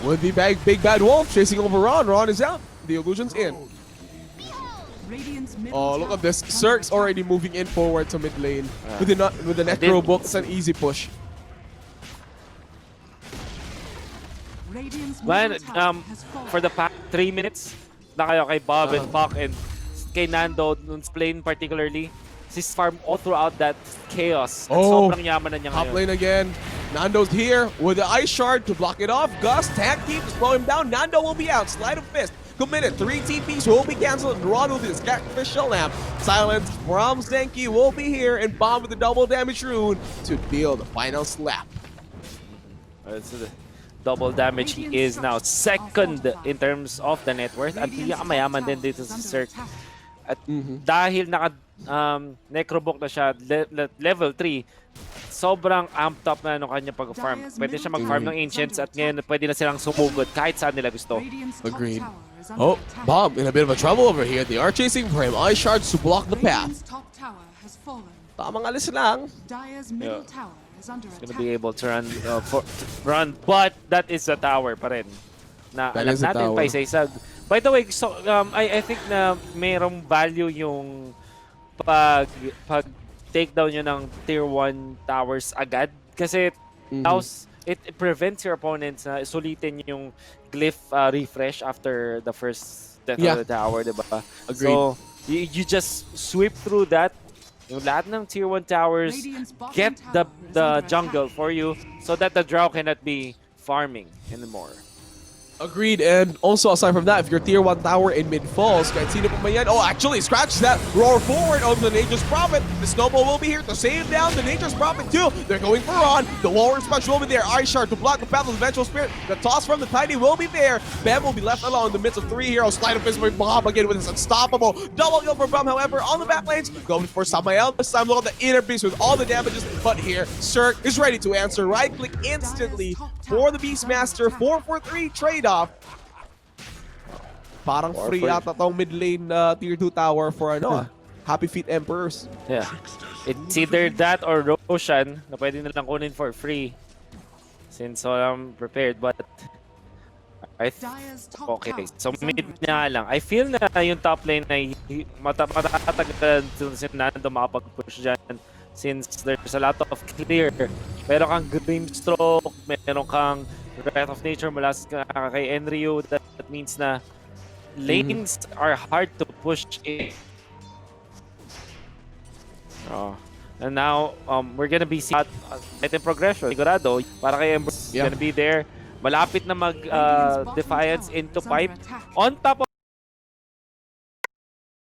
With the big bad wolf chasing over Ron. Ron is out. The illusion's in. Radiant's middle Oh, look tower at this. is under Sirc's attack. already moving in forward to mid lane. With the I Necro did- book, it's an easy push. Radiant's Man, middle tower has fallen. for the past 3 minutes na kayo kay Bob and Puck and kay Nando nung lane particularly, sis farm all throughout that chaos. At Oh, sobrang yaman na niya Top ngayon. lane again. Nando's here with the Ice Shard to block it off. Gus, tag team to slow him down. Nando will be out. Slide of fist. Committed. 3 TPs will be cancelled. Ron with his Catfish Shell Lamp. Silence from Zenki will be here. And Bomb with the double damage rune to deal the final slap. So the double damage, he is now second in terms of the net worth. At mayaman din dito sa Sirc. At dahil naka necrobook na siya level 3, sobrang amped up na nung kanya pag-farm. Pwede siya mag-farm ng Ancients at ngayon pwede na silang sumugod kahit saan nila gusto. Radiant's top Agreed. tower is under Oh, attack. Bomb in a bit of a trouble over here. They are chasing for him. Ice Shards to block the path. Radiant's top tower has fallen. Tamang alis lang. Dire's middle tower is under Gonna attack. be able to run, but that is the tower pa rin. Na That alam is the natin tower. pa isa-isa. By the way, so I think na mayroong value yung pag take down nyo ng tier 1 towers agad kasi it prevents your opponents na sulitin yung glyph refresh after the first death Yeah. of the tower, diba? Agreed. So you just sweep through that. Yung lahat ng tier 1 towers Radiant's bottom get tower is the under jungle attack. for you so that the drow cannot be farming anymore. Agreed, and also aside from that, if your tier 1 tower in mid falls, kahit sino pa man yan, oh actually, scratch that, roar forward of the Nature's Prophet. The Snowball will be here to save down the Nature's Prophet too. They're going for Ron. The Warrior Special will be there. Ice Shard to block the path of the Vengeful Spirit. The toss from the Tiny will be there. Bam will be left alone in the midst of 3 heroes. Slide of fist by Bob again with his unstoppable double kill for Bum. However, on the back lanes, going for Samael. This time, look at the inner beast with all the damages. But here, Sirc is ready to answer. Right click instantly for the Beastmaster. 4-4-3 trade-off. Parang free ata tong mid lane tier 2 tower for Happy Feet Emperors. Yeah. It's either that or Roshan na pwede nilang kunin for free since I'm prepared, but Dire's top okay. tower So is mid under na lang. I feel na yung top lane ay matatagal si Nando makapag-push dyan since there's a lot of clear. Meron kang Grimstroke, meron kang Wrath of Nature mula kay Enryu. That means na lanes are hard to push in. And now, we're gonna be seeing item progression. Sigurado, para kay Ember, gonna be there. Malapit na mag Defiance into pipe. On top of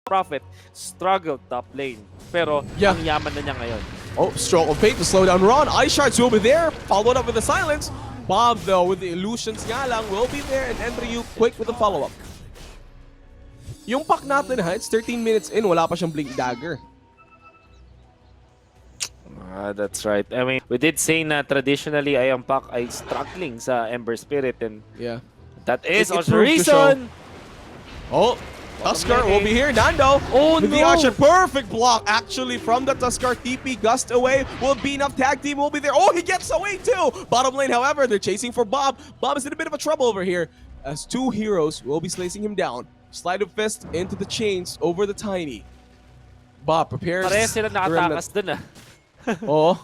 Prophet, struggled top lane. Pero, Yeah. ang yaman na niya ngayon. Oh, stroke of fate to slow down Ron. Ice Shards will be there. Followed up with the silence. Bob, though, with the illusions nga lang, will be there. And Enryu quick with the follow-up. Yung pack natin ha, it's 13 minutes in, wala pa siyang Blink Dagger. That's right. I mean, we did say na traditionally ay ang pack ay struggling sa Ember Spirit and Yeah. that is It also the proved to show. reason. Oh, Tusker will be here. Nando with the action. Perfect block actually from the Tusker. TP gust away. Will be enough. Tag team will be there. Oh, he gets away too. Bottom lane, however, they're chasing for Bob. Bob is in a bit of a trouble over here as 2 heroes will be slicing him down. Slide of fist into the chains over the Tiny. Bob prepares. Pareha sila the remnant. nakatakas dun ah. Oh.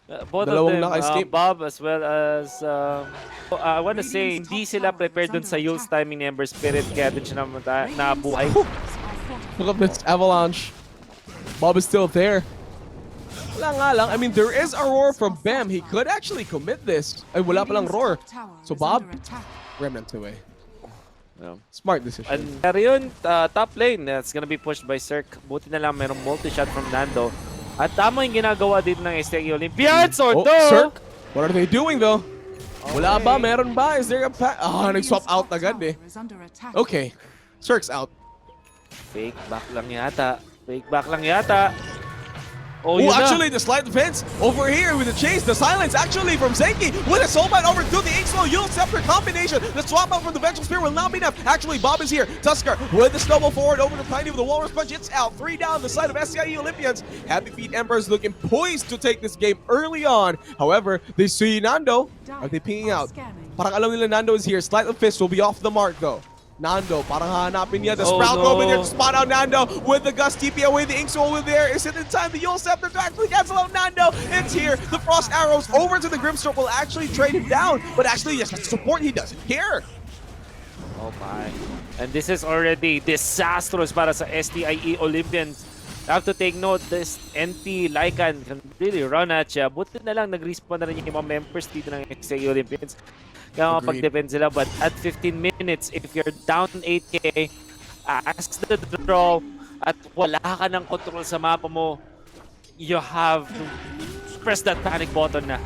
Both of Dalawang them, naka-escape. Bob as well as I want to say hindi sila prepared dun sa Yule's timing ni Ember Spirit kaya din siya nabuhay. Look at this avalanche. Bob is still there. Wala nga lang. I mean, there is a roar from Bam. He could actually commit this. Ay, wala palang roar. So Bob, remnant away. Yeah. Smart decision. And pero yun, top lane, that's gonna be pushed by Sirc. Buti na lang merong multi-shot from Nando. At tama yung ginagawa din ng SEO Olympians, or no? Sirc, what are they doing though? Wala ba? Meron ba? Is there a pack? Ah, nag-swap out agad eh. Okay, Sirc's out. Fake back lang yata. Fake back lang yata. Oh, Oh, yun na. actually, the slight defense over here with the chase. The silence actually from Zenki with a soulbite over to the X-Flow Yule Scepter combination. The swap out from the Vengeful Spear will not be enough. Actually, Bob is here. Tusker with the snowball forward over to Tiny with the Walrus Punch. It's out. 3 down the side of SCIE Olympians. Happy Feet Emperors looking poised to take this game early on. However, they see Nando. Are they pinging out? Parang alam nila Nando is here. Sleight of Fist will be off the mark though. Nando, parang hahanapin niya. The Sprout over there to spot out Nando with the Gust TP away. The Inksoul over there. Is it in time? The Yule Scepter to actually cancel out Nando. It's here. The Frost Arrows over to the Grimstroke will actually trade him down. But actually, yes, the support he doesn't care. Oh my. And this is already disastrous para sa STIE Olympians. I have to take note, this NP Lycan can really run at siya. Buti na lang nag-respawn na rin yung mga members dito ng STIE Olympians. Kaya makapag-defend sila, but at 15 minutes, if you're down 8k, ask the draw, at wala ka ng control sa mapa mo, you have to press that panic button na.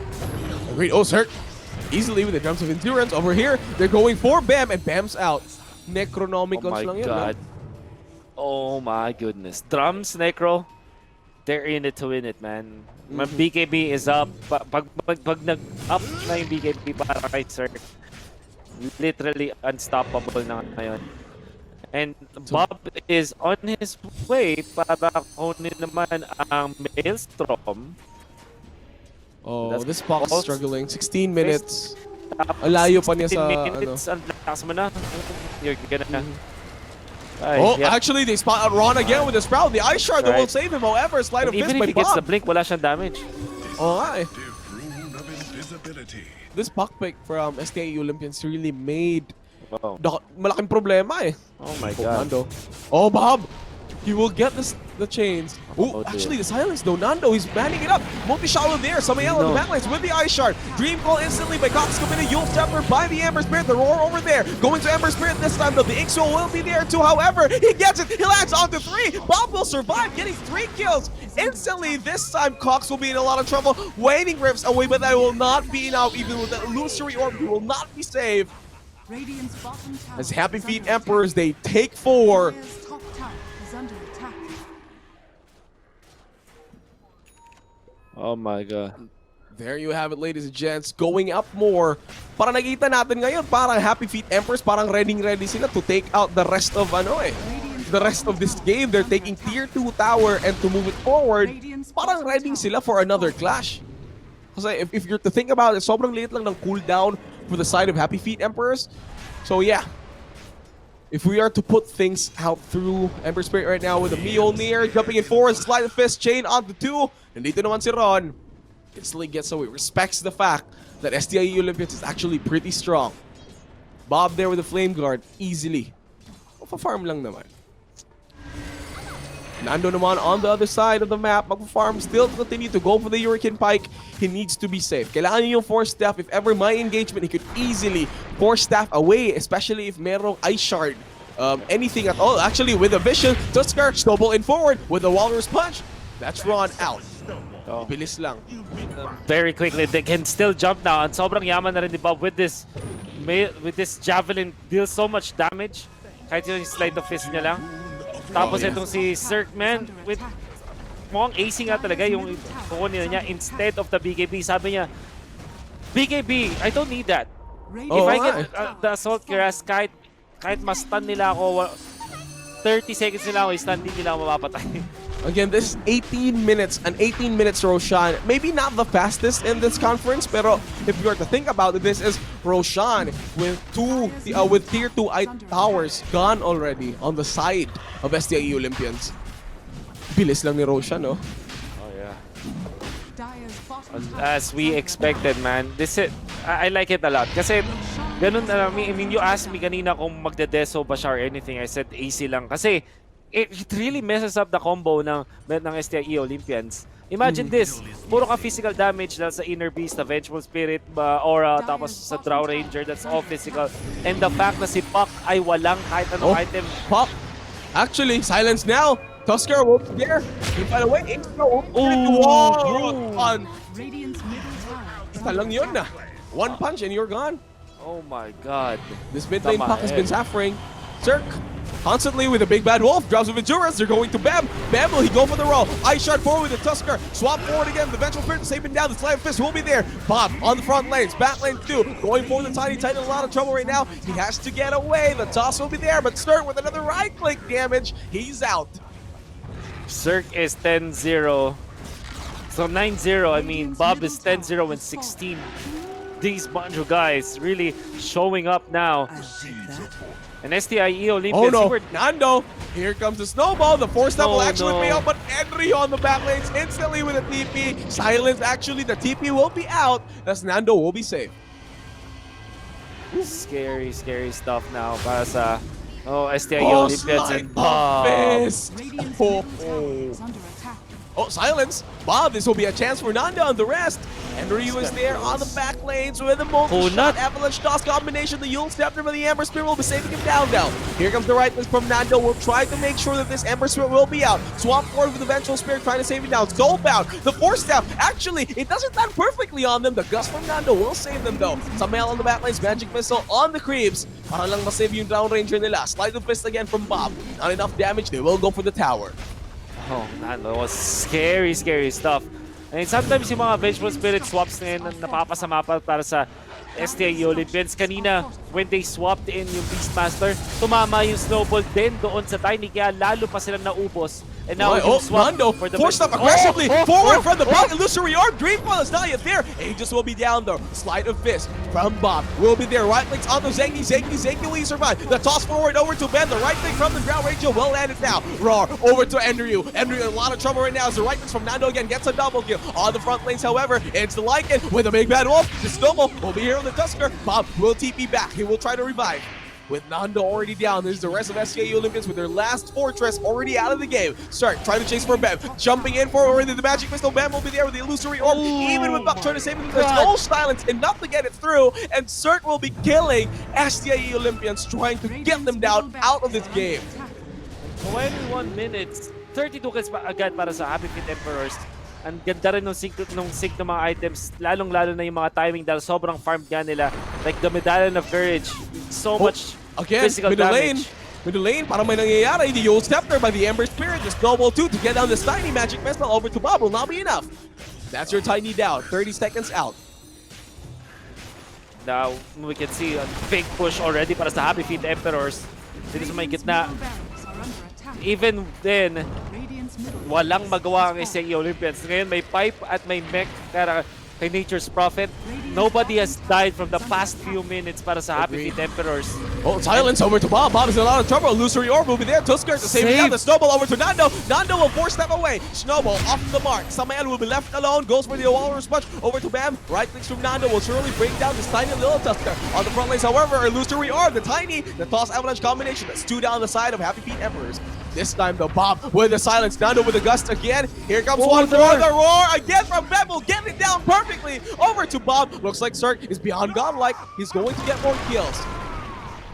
Agreed. Oh, Sirc, easily with the Drums of Endurance over here. They're going for Bam, and Bam's out. Necronomicons lang yun. God. Oh my goodness. Drums, Necro, they're in it to win it, man. My BKB is up. Pag nag-up na yung BKB para kay Sirc, literally unstoppable na ngayon. And Bob is on his way para kunin naman ang Maelstrom. Oh, That's this box is also- struggling. 16 minutes. Tapos Ang layo pa niya 16 sa, minutes, ang lakas mo na. You're gonna... Ay, Oh, yeah. actually, they spot out Ron again with the Sprout. The Ice Shard that will Right. save him. However, Sleight of And Fist even by if he gets the Bob. blink, wala siyang damage. Oh, nga eh. Rune of invisibility. This puck pick from SKE Olympians really made Wow. malaking problema eh. Oh my Oh, god. Nando. Oh, Bob. He will get the chains. Oh, Oh, dear. actually, the silence though. Nando, he's manning it up. Multi-shot over there. Samael on the No. backlines with the Ice Shard. Dream Call instantly by Cox committed. Yule Scepter by the Ember Spirit. The roar over there. Going to Ember Spirit this time though. The Inksoul will be there too. However, he gets it. He lands onto 3. Bob will survive, getting 3 kills. Instantly, this time Cox will be in a lot of trouble. Waiting rips away, but that will not be enough. Even with that illusory orb, he will not be saved. Radiant's bottom tower As Happy is Feet under Emperors, attack. they take 4. Dire's top tower is under attack. Oh my god. There you have it, ladies and gents. Going up more. Para nakita natin ngayon, parang Happy Feet Emperors, parang ready sila to take out the rest of the rest of this game. They're taking tier 2 tower and to move it forward, parang ready sila for another clash. Kasi if you're to think about it, sobrang liit lang ng cooldown for the side of Happy Feet Emperors. So yeah, if we are to put things out through Ember Spirit right now with a Mjolnir jumping in forward, Sleight of Fist, chain onto 2. Nandito naman si Ron. Instantly gets away, respects the fact that STIE Olympians is actually pretty strong. Bob there with the Flame Guard, easily. Magpa-farm lang naman. Nando naman on the other side of the map, magpa-farm, still continue to go for the Hurricane Pike. He needs to be safe. Kailangan niya yung Force Staff. If ever my engagement, he could easily Force Staff away, especially if merong Ice Shard. Anything at all. Actually, with a Vision, Tusker, snowball in forward with the Walrus Punch. That's Ron out. Oh. Bilis lang. Very quickly, they can still jump now. And sobrang yaman na rin ni Bob with this javelin, deals so much damage. Kahit yung slide of fist niya lang. Tapos itong si Sirc, man, with mukhang AC nga talaga yung kukunin niya instead of the BKB. Sabi niya, BKB, I don't need that. If I get the Assault Cuirass, kahit ma-stun nila ako, 30 seconds nila ako, i-stun din nila ako mapapatay. Again, this is 18 minutes, an 18 minutes Roshan. Maybe not the fastest in this conference, pero if you are to think about it, this is Roshan with tier 2 towers gone already on the side of STIE Olympians. Bilis lang ni Roshan, no? Oh yeah. Dire's bottom As we expected, man. I like it a lot. Kasi, ganun, I mean, you asked me kanina kung magde-deso ba siya or anything. I said AC lang. Kasi, it really messes up the combo ng STIE Olympians. Imagine this, puro ka physical damage dahil sa Inner Beast, the Vengeful Spirit, Aura, tapos sa Drow Ranger, that's all physical. And the fact na si Puck ay walang kahit anong item. Puck. Actually, silence now. Tusker will be there. He find a way. Punch. Radiant's middle tower is Isa lang yun na. One punch and you're gone. Oh my god. This mid lane Tama Puck has been eh. suffering. Sirc constantly with a big bad wolf. Drops with endurance. They're going to Bam. Bam, will he go for the roll? Ice shot forward with the Tusker. Swap forward again. The Vengeful Spirit saving down. The Slam Fist will be there. Bob on the front lanes. Back lane 2. Going for the Tiny Titan. In a lot of trouble right now. He has to get away. The toss will be there. But Sirc with another right click damage. He's out. Sirc is 10-0. So 9-0, I mean, Bob is 10-0 and 16. These bunch of guys really showing up now. And STIE Olympians, Oh no, were Nando, here comes the snowball. The force step will Oh, actually no. pay off, but Henry on the back lanes instantly with a TP. Silence, actually, the TP will be out. As Nando will be safe. scary stuff now para sa STIE Oh, Olympians slide and of Bob. fist. Radiant's Oh, middle tower is under attack. oh, silence. Bob, this will be a chance for Nando and the rest. Henry was there on the back lanes with a multi-shot Kunat. avalanche toss combination. The Yule Scepter by the Ember Spirit will be saving him down now. Here comes the right list from Nando. We'll try to make sure that this Ember Spirit will be out. Swap forward with the Vengeful Spirit trying to save him down. Soulbound, the Force Staff. Actually, it doesn't land perfectly on them. The Gust from Nando will save them though. Samael on the back lanes, Magic Missile on the creeps. Para lang masave yung Drown Ranger nila. Slide of Fist again from Bob. Not enough damage, they will go for the tower. Oh man, that was scary stuff. And sometimes yung mga Vengeful Spirit swaps na yun, napapasama pa para sa STIE Olympians. Kanina, when they swapped in yung Beastmaster, tumama yung Snowball din doon sa Tiny, kaya lalo pa sila naubos. And now, Oh, yung swap Nando for the forced up Vengeful- aggressively forward from the back. oh. Illusory Orb, Dreamfall is not yet there. Aegis will be down though. Slide of Fist from Bob will be there. Right clicks on the Zengi. Zengi will he survive? The toss forward over to Ben. The right click from the Drow Ranger will land it now. Roar over to Andrew. Andrew in a lot of trouble right now as the right clicks from Nando again gets a double kill. On the front lanes, however, it's the Lycan with a big bad wolf. The Snowball will be here on the Tusker. Bob will TP back. He will try to revive. With Nando already down, there's the rest of SKA Olympians with their last fortress already out of the game. Start trying to chase for Bem. Jumping in for already the Magic Missile. Bem will be there with the Illusory Orb. Even with Buck trying to save him, there's no silence enough to get it through. And Sirc will be killing SKA Olympians, trying to get them down out of this game. 21 minutes, 32 kills pa agad para sa Happy Feet Emperors. Ang ganda rin ng sync ng mga items, lalong-lalo na yung mga timing dahil sobrang farm nga nila. Like the Medallion of Courage, so much Again, physical middle lane. damage. Middle lane, parang may nangyayari. The Yule Scepter by the Ember Spirit. The Snowball 2 to get down this Tiny. Magic Missile over to Bob will not be enough. That's your Tiny down. 30 seconds out. Now, we can see a big push already para sa Happy Feet Emperors. Dito sa may gitna. Middle barracks are under attack. Even then, Radiant's middle walang magawa ang SEO Olympians. Ngayon may pipe at may mech kaya kay Nature's Prophet. Nobody has died from the past few minutes para sa Happy Agreed. Feet Emperors. Oh, silence over to Bob. Bob is in a lot of trouble. Illusory Orb will be there. Tusker to save him down. The Snowball over to Nando. Nando will force step away. Snowball off the mark. Samael will be left alone. Goes for the Walrus Punch over to Bam. Right clicks from Nando will surely bring down this tiny little Tusker. On the front lanes, however, Illusory Orb, the Tiny, the Toss Avalanche combination. That's two down the side of Happy Feet Emperors. This time, though, Bob with the silence. Nando with the gust again. Here comes one for the roar again from Bam. Will get it down perfectly over to Bob. Looks like Sirc is beyond godlike. He's going to get more kills.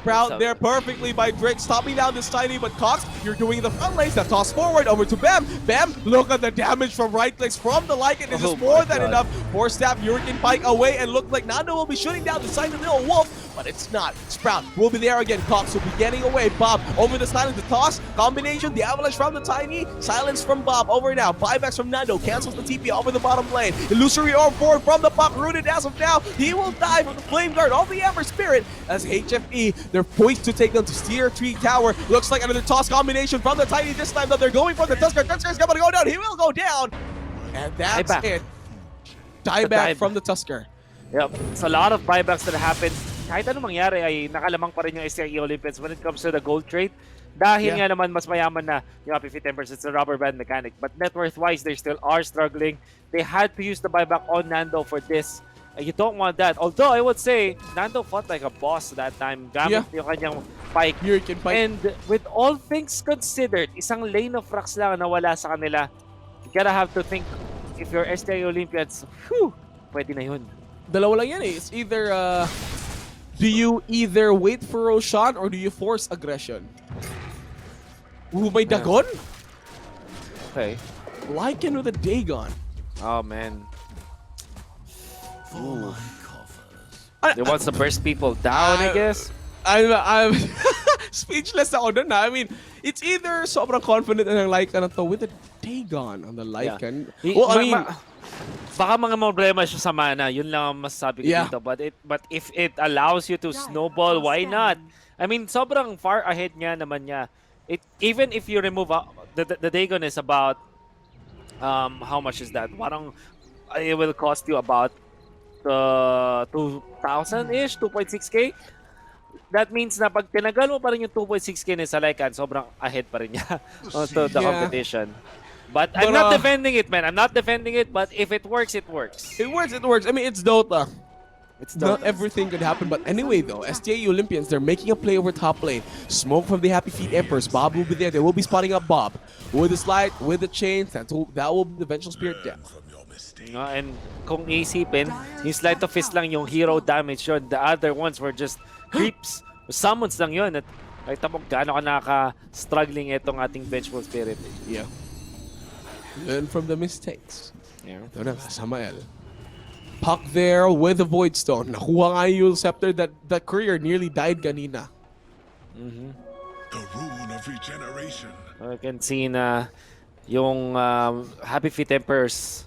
Proud there perfectly by Drake, stopping down this Tiny, but Cox, you're doing the front lanes. That toss forward over to Bam. Bam, look at the damage from right clicks from the Lycan. This Oh is more my than God. enough. Force Staff, Hurricane Pike away, and look like Nando will be shooting down the side of the little wolf, but it's not. Sprout will be there again. Cox will be getting away. Bob over the silence, the toss, combination, the avalanche from the Tiny, silence from Bob over now. Buybacks from Nando, cancels the TP over the bottom lane. Illusory Orb forward from the Pop, rooted as of now. He will die from the Flame Guard of the Ember Spirit as HFE, they're poised to take them to Steer Tree Tower. Looks like another toss combination from the Tiny this time, though they're going for the Tusker. Tusker's going to go down. He will go down. And that's Dieback. it. Dieback Dive. from the Tusker. Yep, it's a lot of buybacks that happened. Kahit anong mangyari ay nakalamang pa rin yung SEO Olympians when it comes to the gold trade. Dahil Yeah. nga naman mas mayaman na yung Happy Feet Embers, it's a rubber band mechanic. But net worth-wise, they still are struggling. They had to use the buyback on Nando for this. You don't want that. Although, I would say, Nando fought like a boss that time. Gamit yung kanyang pike. Hurricane Pike. And with all things considered, isang lane of rocks lang na wala sa kanila. You gotta have to think, if you're STI Olympians, pwede na yun. Dalawa lang yan eh. It's either, do you either wait for Roshan or do you force aggression? Ooh, may Dagon? Okay. Lycan with a Dagon. Oh, man. For my They coffers. want to burst people down, I guess. I'm speechless ako dun na. I mean, it's either sobrang confident na ng Lycan na to with a Dagon on the Lycan. Well, I mean, baka mga problema siya sa mana. Yun lang ang masasabi ko Yeah. dito. But if it allows you to snowball, why not? I mean, sobrang far ahead nga naman niya. Even if you remove the Dagon is about how much is that? Parang it will cost you about 2,000-ish, 2.6k. That means na pag tinagal mo pa rin yung 2.6k ni Lycan, sobrang ahead pa rin niya to the Yeah. competition. But I'm not defending it, man. I'm not defending it, but if it works, it works. it works, it works. I mean, it's Dota. It's Not done. everything could happen, but anyway though, STA Olympians, they're making a play over top lane. Smoke from the Happy Feet Emperors. Bob will be there. They will be spotting up Bob. With the slide, with the chains, that will be the eventual spirit death. From your mistake. No, and kung iisipin, yung Sleight of Fist lang yung hero damage yun. The other ones were just creeps. Summons lang yun. At kahit mo gaano ka naka-struggling itong ating Vengeful Spirit. Yeah. Learn from the mistakes. Yeah. Ito na, Samael. Puck there with the Void Stone. Nakuha nga yung Scepter that courier nearly died kanina. The rune of regeneration. I can see na yung Happy Feet Emperors,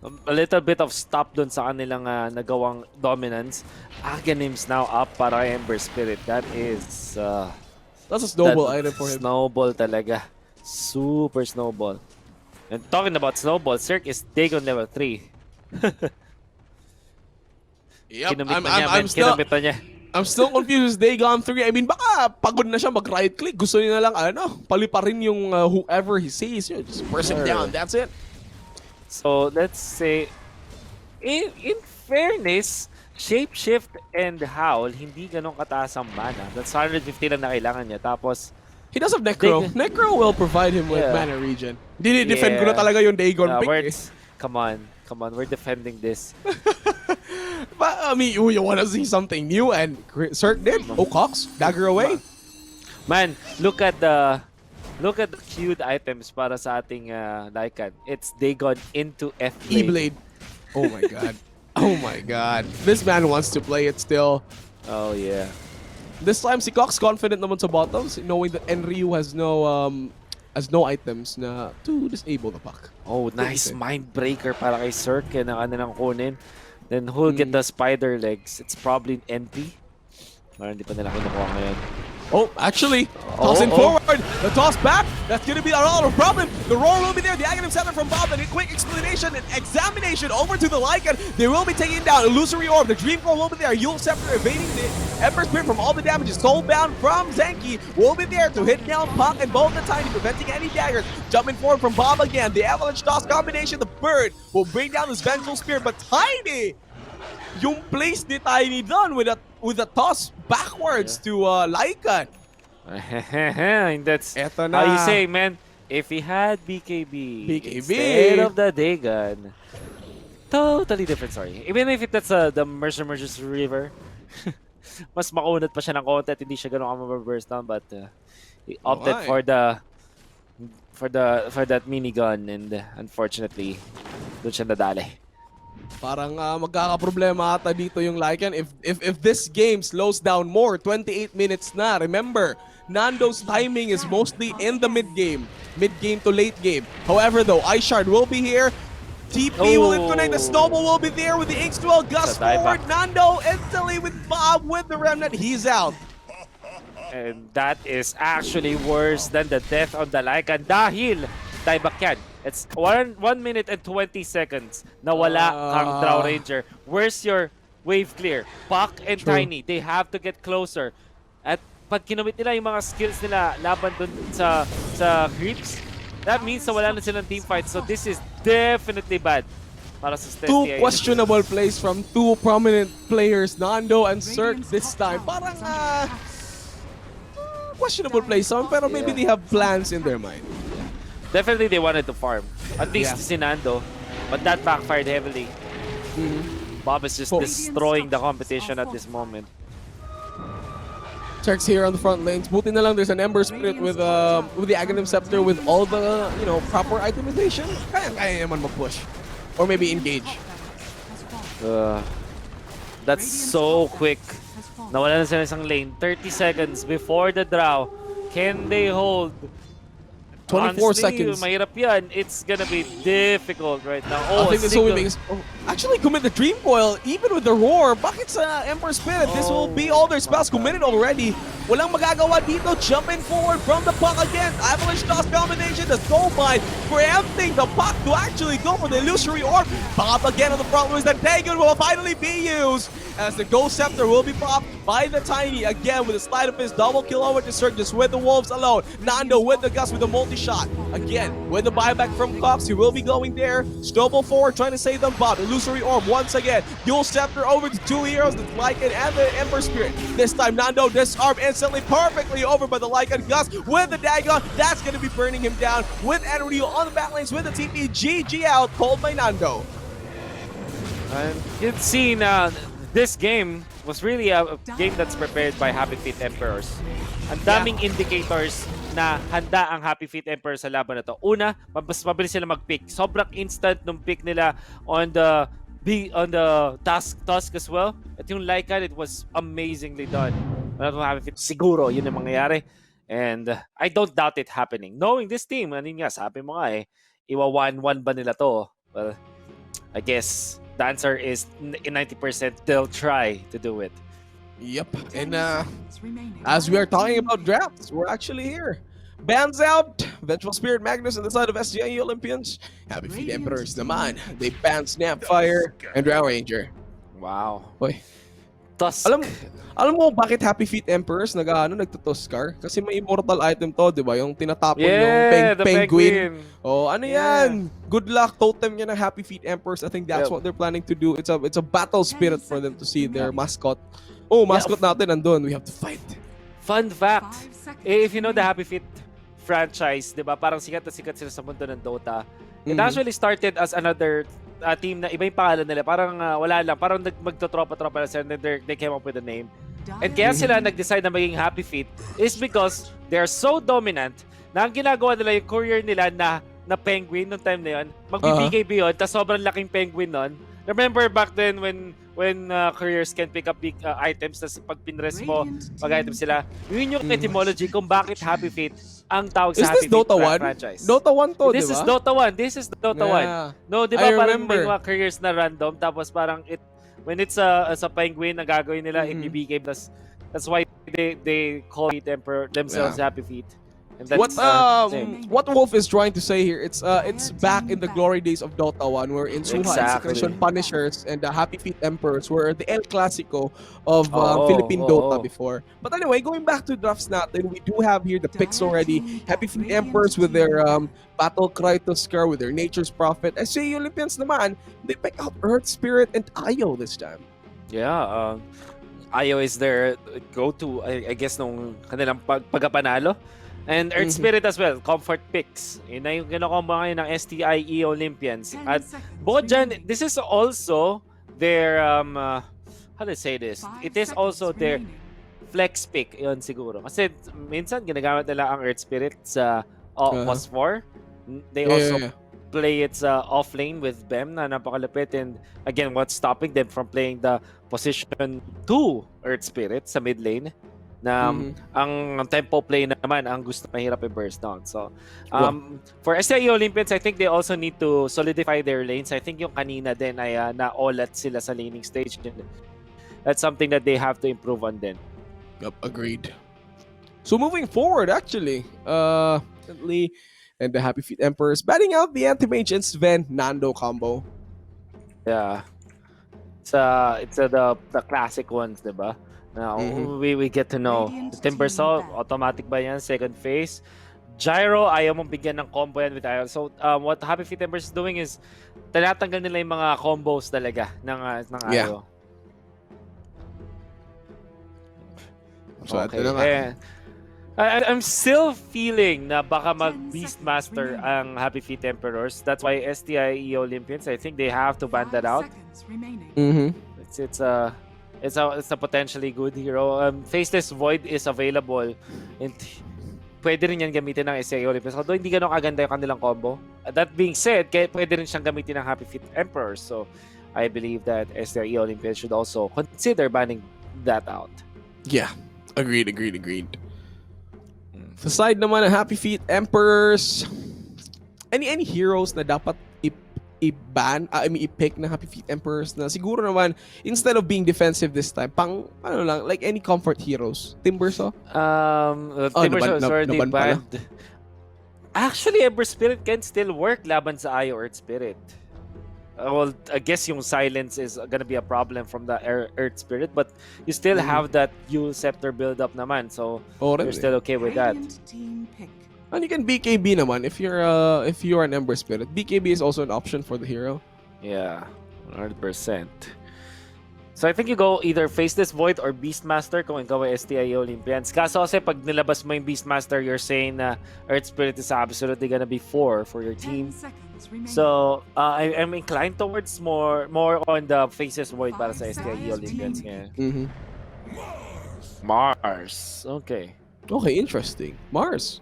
a little bit of stop dun sa kanilang nagawang dominance. Aghanim's now up para kay Ember Spirit. That is... That's a snowball that item for him. Snowball talaga. Super snowball. And talking about snowball, Sirc is Dagon level 3. Yep, Kinumit na niya, kinumit na niya. I'm still confused with Dagon 3. I mean, baka pagod na siya mag-right click. Gusto niya na lang, paliparin yung whoever he sees. Just press him down. That's it. So, let's say, in fairness, Shapeshift and Howl, hindi ganun kataas ang mana. That's 150 lang na kailangan niya. Tapos, He does have Necro. Necro will provide him with Yeah. mana regen. Defend ko na talaga yung Dagon pick. come on, we're defending this. But, I mean, you want to see something new, and Sirc did. Oh, Cox, dagger away. Man, look at the queued items para sa ating Lycan. It's Dagon into F-Blade. E-Blade. Oh my god. Oh my god. This man wants to play it still. Oh yeah. This time, si Cox confident naman sa bottoms, knowing that Enryu has no items na to disable the puck. Oh, nice mind breaker para kay Sirc na kanilang kunin. Then who'll get the spider legs? It's probably NP. Parang hindi pa nila kinukuha ngayon. Oh, actually, tossing forward. The toss back. That's going to be a lot of problem. The roar will be there. The Aghanim Center from Bob. And a quick explanation and examination over to the Lycan. They will be taking down Illusory Orb. The Dream Core will be there. Yule Scepter evading the Emperor Spirit from all the damages. Soulbound from Zenki will be there to hit down Puck and both the Tiny, preventing any daggers. Jumping forward from Bob again. The Avalanche Toss combination. The Bird will bring down this Vengeful Spirit. But Tiny, yung place ni Tiny done with a toss backwards to Lycan. And that's Eto how na. you say, man. If he had BKB, BKB. instead of the Dagon, totally different story. Even if that's the Mercer's River, mas makunat pa siya ng konti at hindi siya ganun ka-burst down, but he opted Why? for that minigun, and unfortunately, doon siya nadali. Parang magkakaproblema ata dito yung Lycan if this game slows down more. 28 minutes na. Remember, Nando's timing is mostly in the mid game to late game. However though, Ice Shard will be here. TP will connect. The Snowball will be there with the X12. Gus Sa dive forward. back. Nando instantly with Bob with the Remnant. He's out. And that is actually worse than the death on the Lycan dahil dieback yan. It's 1 minute and 20 seconds na wala kang Drow Ranger. Where's your wave clear? Puck and True. Tiny, they have to get closer. At pag kinumit nila yung mga skills nila laban dun sa creeps, that means na wala na silang team fight. So this is definitely bad para sa Two STI. questionable plays from two prominent players, Nando and Sirc this time. Parang questionable plays, pero maybe they have plans in their mind. Definitely they wanted to farm. At least si Nando. But that backfired heavily. Bob is just destroying the competition at this moment. Sirc's here on the front lanes. Buti na lang there's an Ember Spirit with the Aghanim Scepter with all the proper itemization. Kaya naman mag-push. Or maybe engage. That's so quick. Nawala na sila isang lane. 30 seconds before the draw. Can they hold? 24 Honestly, seconds. mahirap yan. It's gonna be difficult right now. I think this will be actually commit the Dream Coil even with the roar. Bakit sa Emperor Spirit? This will be all their spells committed already. Walang magagawa dito. Jumping forward from the puck again. Avalanche toss combination. The Soulbind preempting the puck to actually go for the illusory orb. Pop again on the front lines. The Dagon will finally be used as the Ghost Scepter will be popped by the Tiny again with a slide of his double kill over to Sirc just with the Wolves alone. Nando with the Gus with the multi-shot. Again, with the buyback from Cox, he will be going there. Snowball forward trying to save them, but illusory orb once again. Dual Scepter over to two heroes, the Lycan and the Ember Spirit. This time Nando disarmed instantly, perfectly over by the Lycan. Gus with the Dagon. That's going to be burning him down with Enrio on the back lanes with the TP. GG out, called by Nando. And you've seen this game was really a game that's prepared by Happy Feet Emperors. Ang daming indicators na handa ang Happy Feet Emperors sa laban na to. Una, mas mabilis sila mag-pick. Sobrang instant nung pick nila on the task as well. At yung Lycan, it was amazingly done. Happy Feet, siguro yun ang mangyayari. And I don't doubt it happening. Knowing this team, ano nga, sabi mo nga iwa 1-1 ba nila to? Well, I guess the answer is in 90% they'll try to do it. Yep, and as we are talking about drafts, we're actually here. Bands out, Vengeful Spirit Magnus on the side of SGIE Olympians. Happy Feet Emperors naman. They ban Snapfire and Drow Ranger. Wow. Boy. Tusk. Alam mo bakit Happy Feet Emperors nagtutuskar? Kasi may immortal item to, di ba? Yung tinatapon yung penguin. Oh, ano yan? Good luck totem niya ng Happy Feet Emperors. I think that's what they're planning to do. It's a battle spirit for them to see their mascot. Oh, mascot natin nandun. We have to fight. Fun fact, if you know the Happy Feet franchise, di ba? Parang sikat na sikat sila sa mundo ng Dota. It actually started as another team na iba yung pangalan nila. Parang wala lang. Parang magtotropa-tropa na sila and then they came up with a name. And kaya sila nag-decide na maging Happy Feet is because they're so dominant na ang ginagawa nila yung courier nila na penguin noong time na yun, mag-BKB yun, tas sobrang laking penguin nun. Remember back then when couriers can pick up big items, tas pag pinress mo, mag-items sila, yun yung etymology kung bakit Happy Feet ang tawag sa Happy Feet franchise. Dota 1 to, This is Dota 1. This is Dota 1. No, di ba parang may mga couriers na random, tapos parang when it's a penguin na gagawin nila, ibibigay. That's why they call Feet Emperor themselves Happy Feet. And that's, what Wolf is trying to say here, it's back in the glory days of Dota 1 where in Suha Execution Punishers and the Happy Feet Emperors were the El Clasico of Philippine Dota before. But anyway, going back to drafts natin, we do have here the picks already. Happy Feet Emperors with their Battle Cry Tuskar, with their Nature's Prophet. SEO Olympians naman, they pick out Earth Spirit and Ayo this time. Yeah, Ayo is their go-to, I guess, nung kanilang pagkapanalo. And Earth Spirit as well, comfort picks. Yun na yung ginakombo ngayon ng STIE Olympians. At bukod dyan, this is also their, how do I say this? It is also their flex pick, yun siguro. Kasi minsan ginagamit nila ang Earth Spirit sa Boss 4. They also play it sa off-lane with Bem na napakalapit. And again, what's stopping them from playing the position 2 Earth Spirit sa mid lane? Na ang tempo play naman ang gusto mahirap i-burst down. So, for SIE Olympians, I think they also need to solidify their lanes. I think yung kanina din ay na-olat sila sa laning stage. That's something that they have to improve on din. Yep, agreed. So moving forward, actually, and the Happy Feet Emperors batting out the Anti-Mage and Sven Nando combo. Yeah. It's the classic ones, diba? Now, Mhm. we get to know. Radiant Timbersaw, team back. automatic ba yan? Second phase. Gyro, ayaw mong bigyan ng combo yan with Ayaw. So, what Happy Feet Timbers is doing is tinatanggal nila yung mga combos talaga ng Yeah. Ayaw. So, ito Okay. na nga. I'm still feeling na baka 10 mag-Beastmaster seconds ang Happy Feet Emperors. That's why STIE Olympians, I think they have to ban that 5 out. seconds remaining. Mhm. It's a potentially good hero. Faceless Void is available and pwede rin yan gamitin ng STIE Olympians. Although hindi ganun kaganda yung kanilang combo. That being said, pwede rin siyang gamitin ng Happy Feet Emperors. So I believe that STIE Olympians should also consider banning that out. Yeah. Agreed. Sa side naman ng Happy Feet Emperors, any heroes na dapat i-ban, i-pick na Happy Feet Emperors na siguro naman, instead of being defensive this time, pang, ano lang, like any comfort heroes. Timbersaw? Timbersaw is already naban pala. banned. Actually, Ember Spirit can still work laban sa Ayo Earth Spirit. Well, I guess yung silence is gonna be a problem from the Earth Spirit, but you still have that Yule Scepter build up naman, so Oh, you're really? still okay with that. Radiant team pick. And you can BKB naman if you're an Ember Spirit. BKB is also an option for the hero. Yeah, 100%. So I think you go either Faceless Void or Beastmaster kung ikaw ay STIE Olympians. Kaso kasi pag nilabas mo yung Beastmaster, you're saying na Earth Spirit is absolutely gonna be 4 for your 10 team. seconds remaining. So I'm inclined towards more on the Faceless Void para sa 5 STIE seconds Olympians. remaining. Yeah. Mhm. Mars. Okay. Okay, interesting. Mars.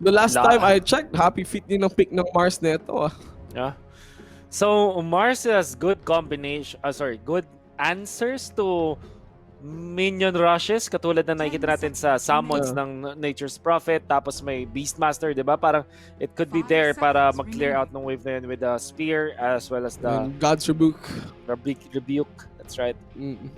The last La- time I checked, Happy Feet din ang pick ng Mars neto. Yeah. So Mars has good good answers to minion rushes katulad na nakikita natin sa summons Yeah. ng Nature's Prophet, tapos may Beastmaster, 'di ba? Parang it could be 5 there para seconds mag-clear out remaining. ng wave na yun with the spear as well as the And God's Rebuke. rebuke. That's right. Mm.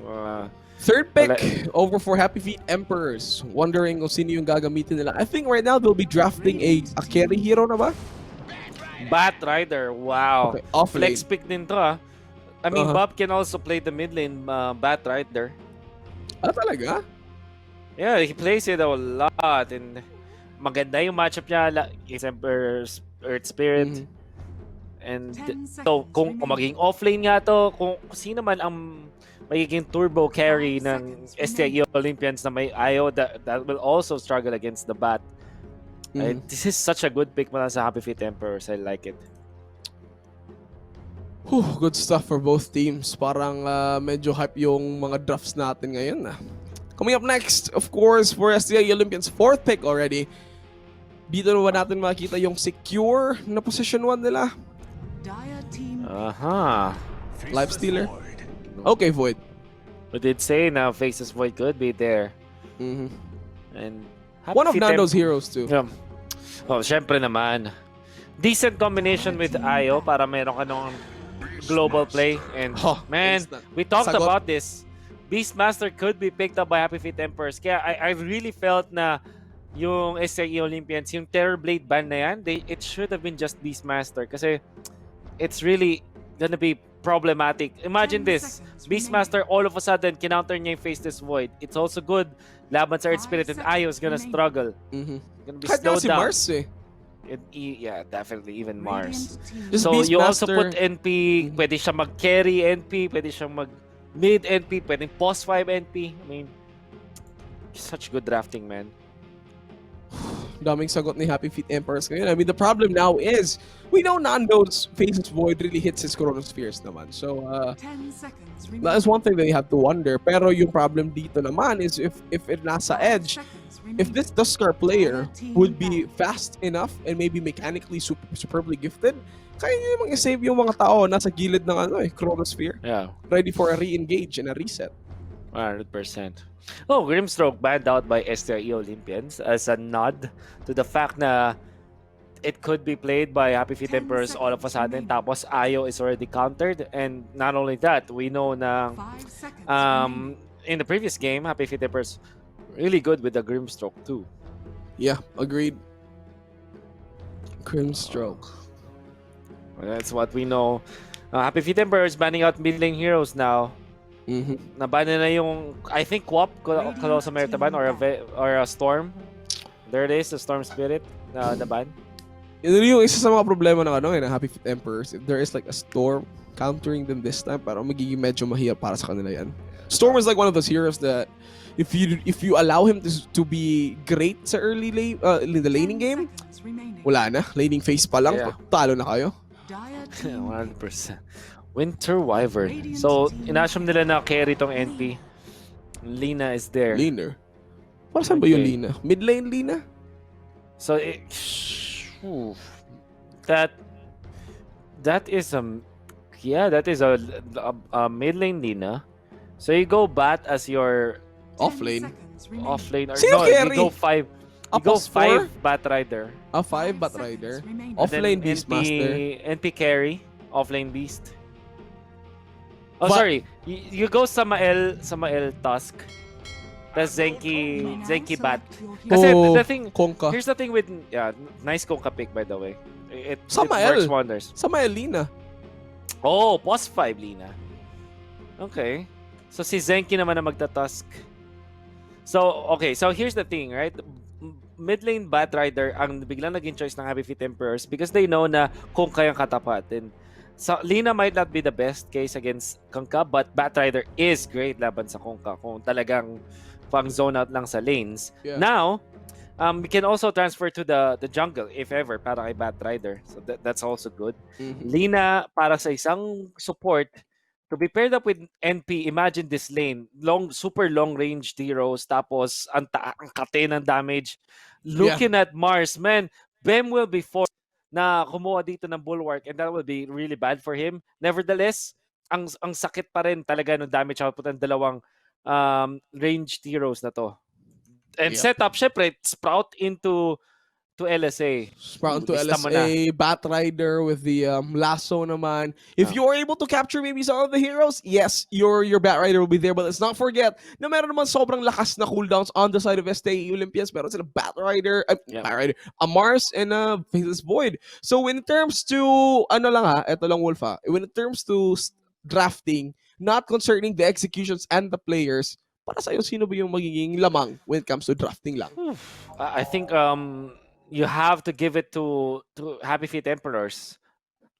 Uh, Third pick, Wala- over for Happy Feet Emperors. Wondering kung sino yung gagamitin nila. I think right now they'll be drafting a carry hero na ba? Bat Rider. Wow. Okay, off lane. Flex pick din to, ah. I mean, Uh-huh. Bob can also play the mid lane Bat Rider. Ah, talaga? Yeah, he plays it a lot and maganda yung matchup niya. It's Emperor's Earth Spirit. Mhm. And 10 so, seconds kung remaining. maging offlane nga to, kung sino man ang magiging turbo carry 5 ng seconds STIE Olympians na may Ayo, that will also struggle against the Bat. Mhm. This is such a good pick mula sa Happy Feet Emperors. I like it. Whew, good stuff for both teams. Parang medyo hype yung mga drafts natin ngayon. Coming up next, of course, for STIE Olympians, fourth pick already. Dito na ba natin makikita yung secure na position 1 nila? Dire team Aha. Life Stealer? Okay, Void. We did say na Faces Void could be there. Mhm. And Happy One of Feet Nando's heroes too. Yeah. Oh, syempre naman. Decent combination with Ayo para meron ka nung global play. And Oh, man, instant. we talked Sagot. about this. Beastmaster could be picked up by Happy Feet Emperors. Kaya I really felt na yung STIE Olympians, yung Terrorblade ban na yan, it should have been just Beastmaster kasi it's really gonna be problematic. Imagine 10 this. seconds Beastmaster all of a sudden kinounter niya yung Faceless Void. It's also good laban sa Earth 5 Spirit and Ayo is gonna seconds struggle. Mhm. Gonna be Kahit nga slowed si down. Mars eh. Yeah, definitely even Mars. Radiant team Just So you also Beastmaster. put NP, Mhm. pwede siya mag-carry NP, pwede siya mag-mid NP, pwedeng post 5 NP. I mean, such good drafting, man. Daming sagot ni Happy Feet Emperors ngayon. I mean, the problem now is, we know Nando's Faces Void really hits his Chronospheres naman. So, 10 seconds that remaining. is one thing that you have to wonder. Pero yung problem dito naman is if it nasa 5 edge, seconds if remaining. this Duskar player would be fast enough and maybe mechanically superbly gifted, kaya nyo yung save yung mga tao nasa gilid ng Chronosphere, Yeah, ready for a re-engage and a reset. 100%. Oh, Grimstroke banned out by STIE Olympians as a nod to the fact na it could be played by Happy Feet 10 Emperors all of a sudden. seconds Tapos Ayo is already countered. And not only that, we know na 5 seconds remaining. in the previous game, Happy Feet Emperors really good with the Grimstroke too. Yeah, agreed. Grimstroke. That's what we know. Happy Feet Emperors banning out mid lane heroes now. Naban na yung, I think, Quap, Colossal Meritaban, or a Storm. There it is, the Storm Spirit na naban. Yun yung isa sa mga problema ng ng Happy Feet Emperors. If there is like a storm countering them this time, parang magiging medyo mahirap para sa kanila yan. Storm is like one of those heroes that if you allow him to be great sa early lane, in the laning game, wala na. Laning phase pa lang, talo na kayo. 100%. Winter Wyvern. So, inassume nila na carry tong NP. Lina is there. Laner? Para saan ba yung Lina? Mid lane Lina? So, that is a mid lane Lina. So you go bat as your off lane. Or Sino no, carry? you go 5 bat rider. 5 bat rider. Off lane Beastmaster. NP carry. Off lane Beast. Oh, sorry. You go Samael Tusk. That's Zenki bat. Kasi the thing, Konka. here's the thing with, nice Konka pick by the way. It Samael. works wonders. Samael Lina. Oh, pos 5 Lina. Okay. So si Zenki naman na magta-tusk. So, okay. So here's the thing, right? Mid lane Bat Rider ang biglang naging choice ng Happy Feet Emperors because they know na Konka yung katapatin. So, Lina might not be the best case against Konka, but Bat Rider is great laban sa Konka kung talagang pang zone out lang sa lanes. Yeah. Now, we can also transfer to the jungle if ever para kay Bat Rider. So that's also good. Lina para sa isang support to be paired up with NP. Imagine this lane, super long range heroes tapos ang kate ng damage. Looking at Mars, man, Bem will be forced na kumuha dito ng bulwark and that will be really bad for him. Nevertheless, ang sakit pa rin talaga ng damage output ng dalawang ranged heroes na to. And setup, syempre, sprout into LSA. Sprout into LSA, Bat Rider with the lasso naman. If you are able to capture maybe some of the heroes, yes, your Bat Rider will be there. But let's not forget na meron naman sobrang lakas na cooldowns on the side of STAE Olympians. Meron sila Bat Rider, Bat Rider, a Mars, and a Faceless Void. So when it comes to, eto lang Wolf when it comes to drafting, not concerning the executions and the players, para sa'yo, sino ba yung magiging lamang when it comes to drafting lang? I think you have to give it to Happy Feet Emperors.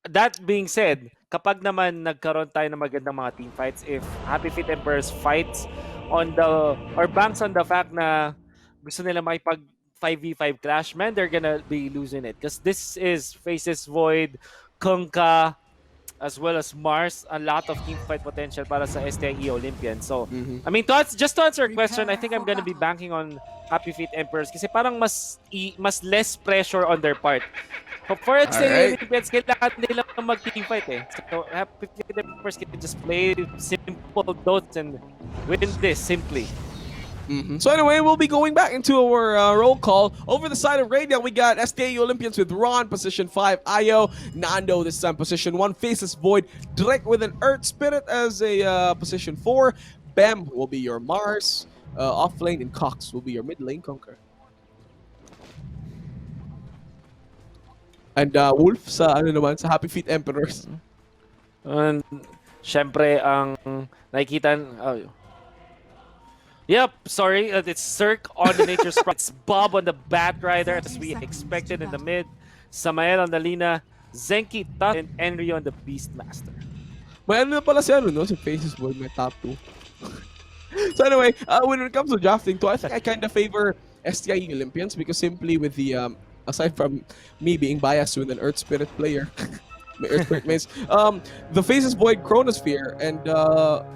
That being said, kapag naman nagkaroon tayo ng magandang mga team fights, if Happy Feet Emperors fights banks on the fact na gusto nila makipag 5v5 clash, man, they're gonna be losing it. Because this is Faces Void, Konka, as well as Mars, a lot of team fight potential para sa STIE Olympian. So, I mean, just to answer your question, I think I'm gonna be banking on Happy Feet Emperors kasi parang mas less pressure on their part. For STIE Olympians, kailangan nila mag-team fight eh. So, Happy Feet Emperors can just play simple dots and win this simply. So anyway, we'll be going back into our roll call. Over the side of Radio, we got STAE Olympians with Ron, position 5, Ayo, Nando this time, position 1, Faceless Void, Drake with an Earth Spirit as a position 4, Bem will be your Mars, offlane, and Cox will be your mid lane Conquer. And Wolf sa sa Happy Feet Emperors. And syempre ang nakikita Yep, sorry, it's Sirc on the Nature Sprite. It's Bob on the Bat Rider as we expected in the mid. Samael on the Lina, Zenki, Tusk, and Henry on the Beastmaster. May na pala si si Faces Void, may top 2. So anyway, when it comes to drafting too, I think I kind of favor STIE Olympians because simply with the, aside from me being biased with an Earth Spirit player, may Earth Spirit mains, the Faces Void Chronosphere and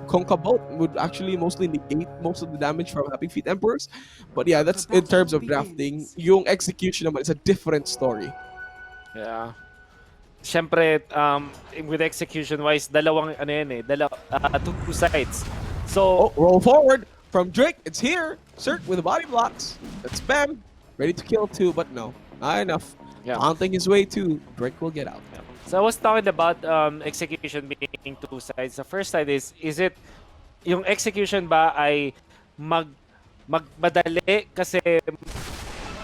Konka both would actually mostly negate most of the damage from Happy Feet Emperors. But yeah, that's in terms of drafting. Yung execution naman is a different story. Yeah. Siyempre, with execution-wise, dalawang two sides. So, roll forward from Drake. It's here. Sirc with the body blocks. That's Bem. Ready to kill too, but no. Not enough. Taunting his way too. Drake will get out. So I was talking about execution being two sides. The first side is it yung execution ba ay magmadali kasi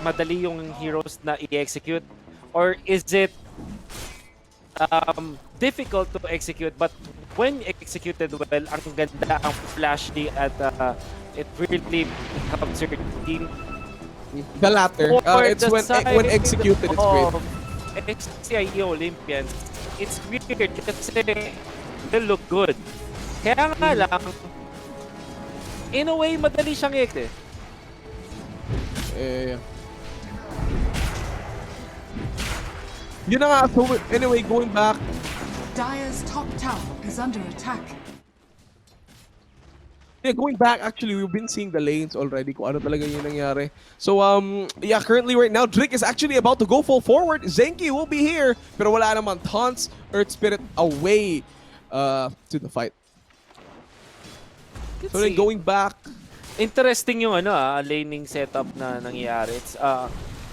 madali yung heroes na i-execute, or is it difficult to execute, but when executed well, ang ganda, ang flashy, at it really becomes your team. The latter. It's the when executed, it's great. of SEO Olympians, it's weird kasi they look good. Kaya nga lang, in a way, madali siyang eh. Yun na nga. So anyway, going back. Dire's top tower is under attack. Yeah, going back, actually, we've been seeing the lanes already kung ano talaga yung nangyari. So, yeah, currently right now, Drake is actually about to go full forward. Zenki will be here, pero wala naman. Taunts Earth Spirit away to the fight. So then going back. Interesting yung laning setup na nangyayari. It's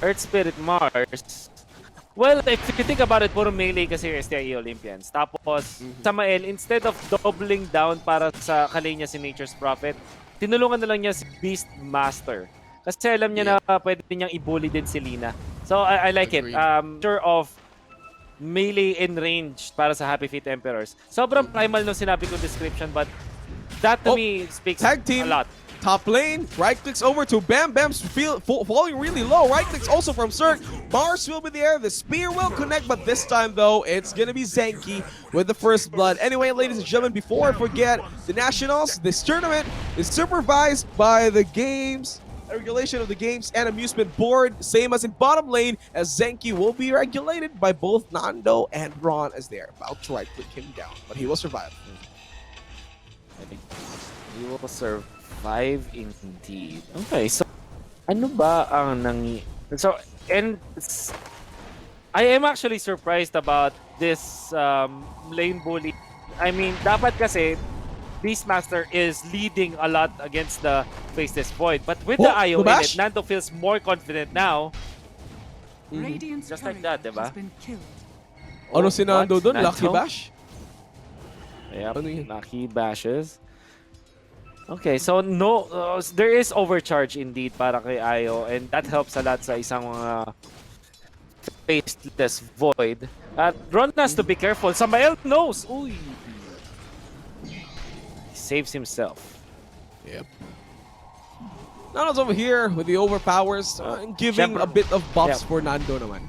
Earth Spirit Mars. Well, if you think about it, puro melee kasi yung STIE Olympians. Tapos, Samael, instead of doubling down para sa kalay niya si Nature's Prophet, tinulungan na lang niya si Beast Master. Kasi alam niya na pwede niyang i-bully din si Lina. So, I like it. Sure of melee in range para sa Happy Feet Emperors. Sobrang primal nung sinabi ko description, but that to me speaks Tag team. a lot. Top lane, right clicks over to Bam. Bam's falling really low. Right clicks also from Sirc. Mars will be there. The spear will connect, but this time though, it's gonna be Zenki with the first blood. Anyway, ladies and gentlemen, before I forget, the Nationals, this tournament is supervised by the games, regulation of the games and amusement board, same as in bottom lane, as Zenki will be regulated by both Nando and Ron as they're about to right click him down, but he will survive. I think he will survive indeed. Okay, so ano ba ang So, and I am actually surprised about this lane bully. I mean, dapat kasi Beastmaster is leading a lot against the Faceless Void, but with the IO in it, Nando feels more confident now. Radiant's Just like turret that, diba? has been killed. Ano si Nando what? doon? Lucky Bash? Yep, Ano yun? Lucky Bashes. Okay, so no, there is overcharge indeed para kay Ayo, and that helps a lot sa isang Faceless Void. At Ron has to be careful. Samael knows! Uy! He saves himself. Yep. Nando's over here with the overpowers, giving a bit of buffs for Nando naman.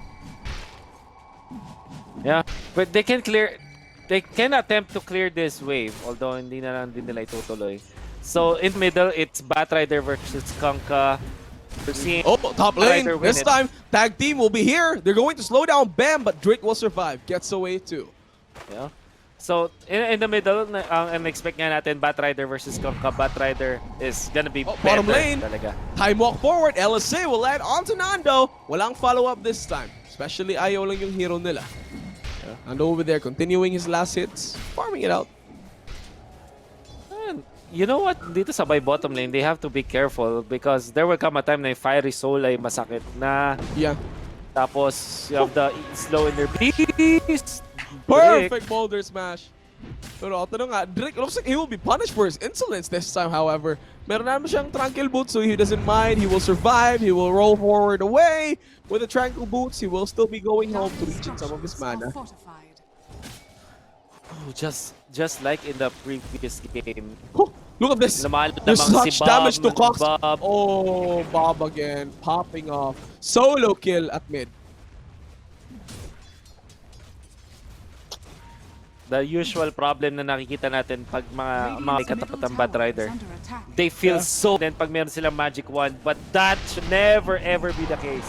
Yeah, but they can attempt to clear this wave, although hindi na lang din nila itutuloy. So in middle, it's Batrider versus Kanka. Top lane. This time, tag team will be here. They're going to slow down Bam, but Drake will survive. Gets away too. Yeah. So in the middle, ang expect nga natin Batrider versus Kanka. Batrider is gonna be better bottom lane. talaga. Time walk forward. LSA will land onto Nando. Walang follow-up this time. Especially Ayo lang yung hero nila. Nando over there continuing his last hits. Farming it out. You know what? Dito sa by bottom lane, they have to be careful because there will come a time na yung Fiery Soul ay masakit na. Yeah. Tapos you have the slow in their beast. Perfect boulder smash. Pero ito na nga, Drake looks like he will be punished for his insolence this time, however. Meron naman siyang tranquil boots, so he doesn't mind. He will survive. He will roll forward away. With the tranquil boots, he will still be going home to reach some of his mana. Oh, just like in the previous game. Look at this. There's such damage to Cox. Oh, Bob again. Popping off. Solo kill at mid. The usual problem na nakikita natin pag mga katapat ng Batrider. They feel so then pag meron silang magic wand, but that should never ever be the case.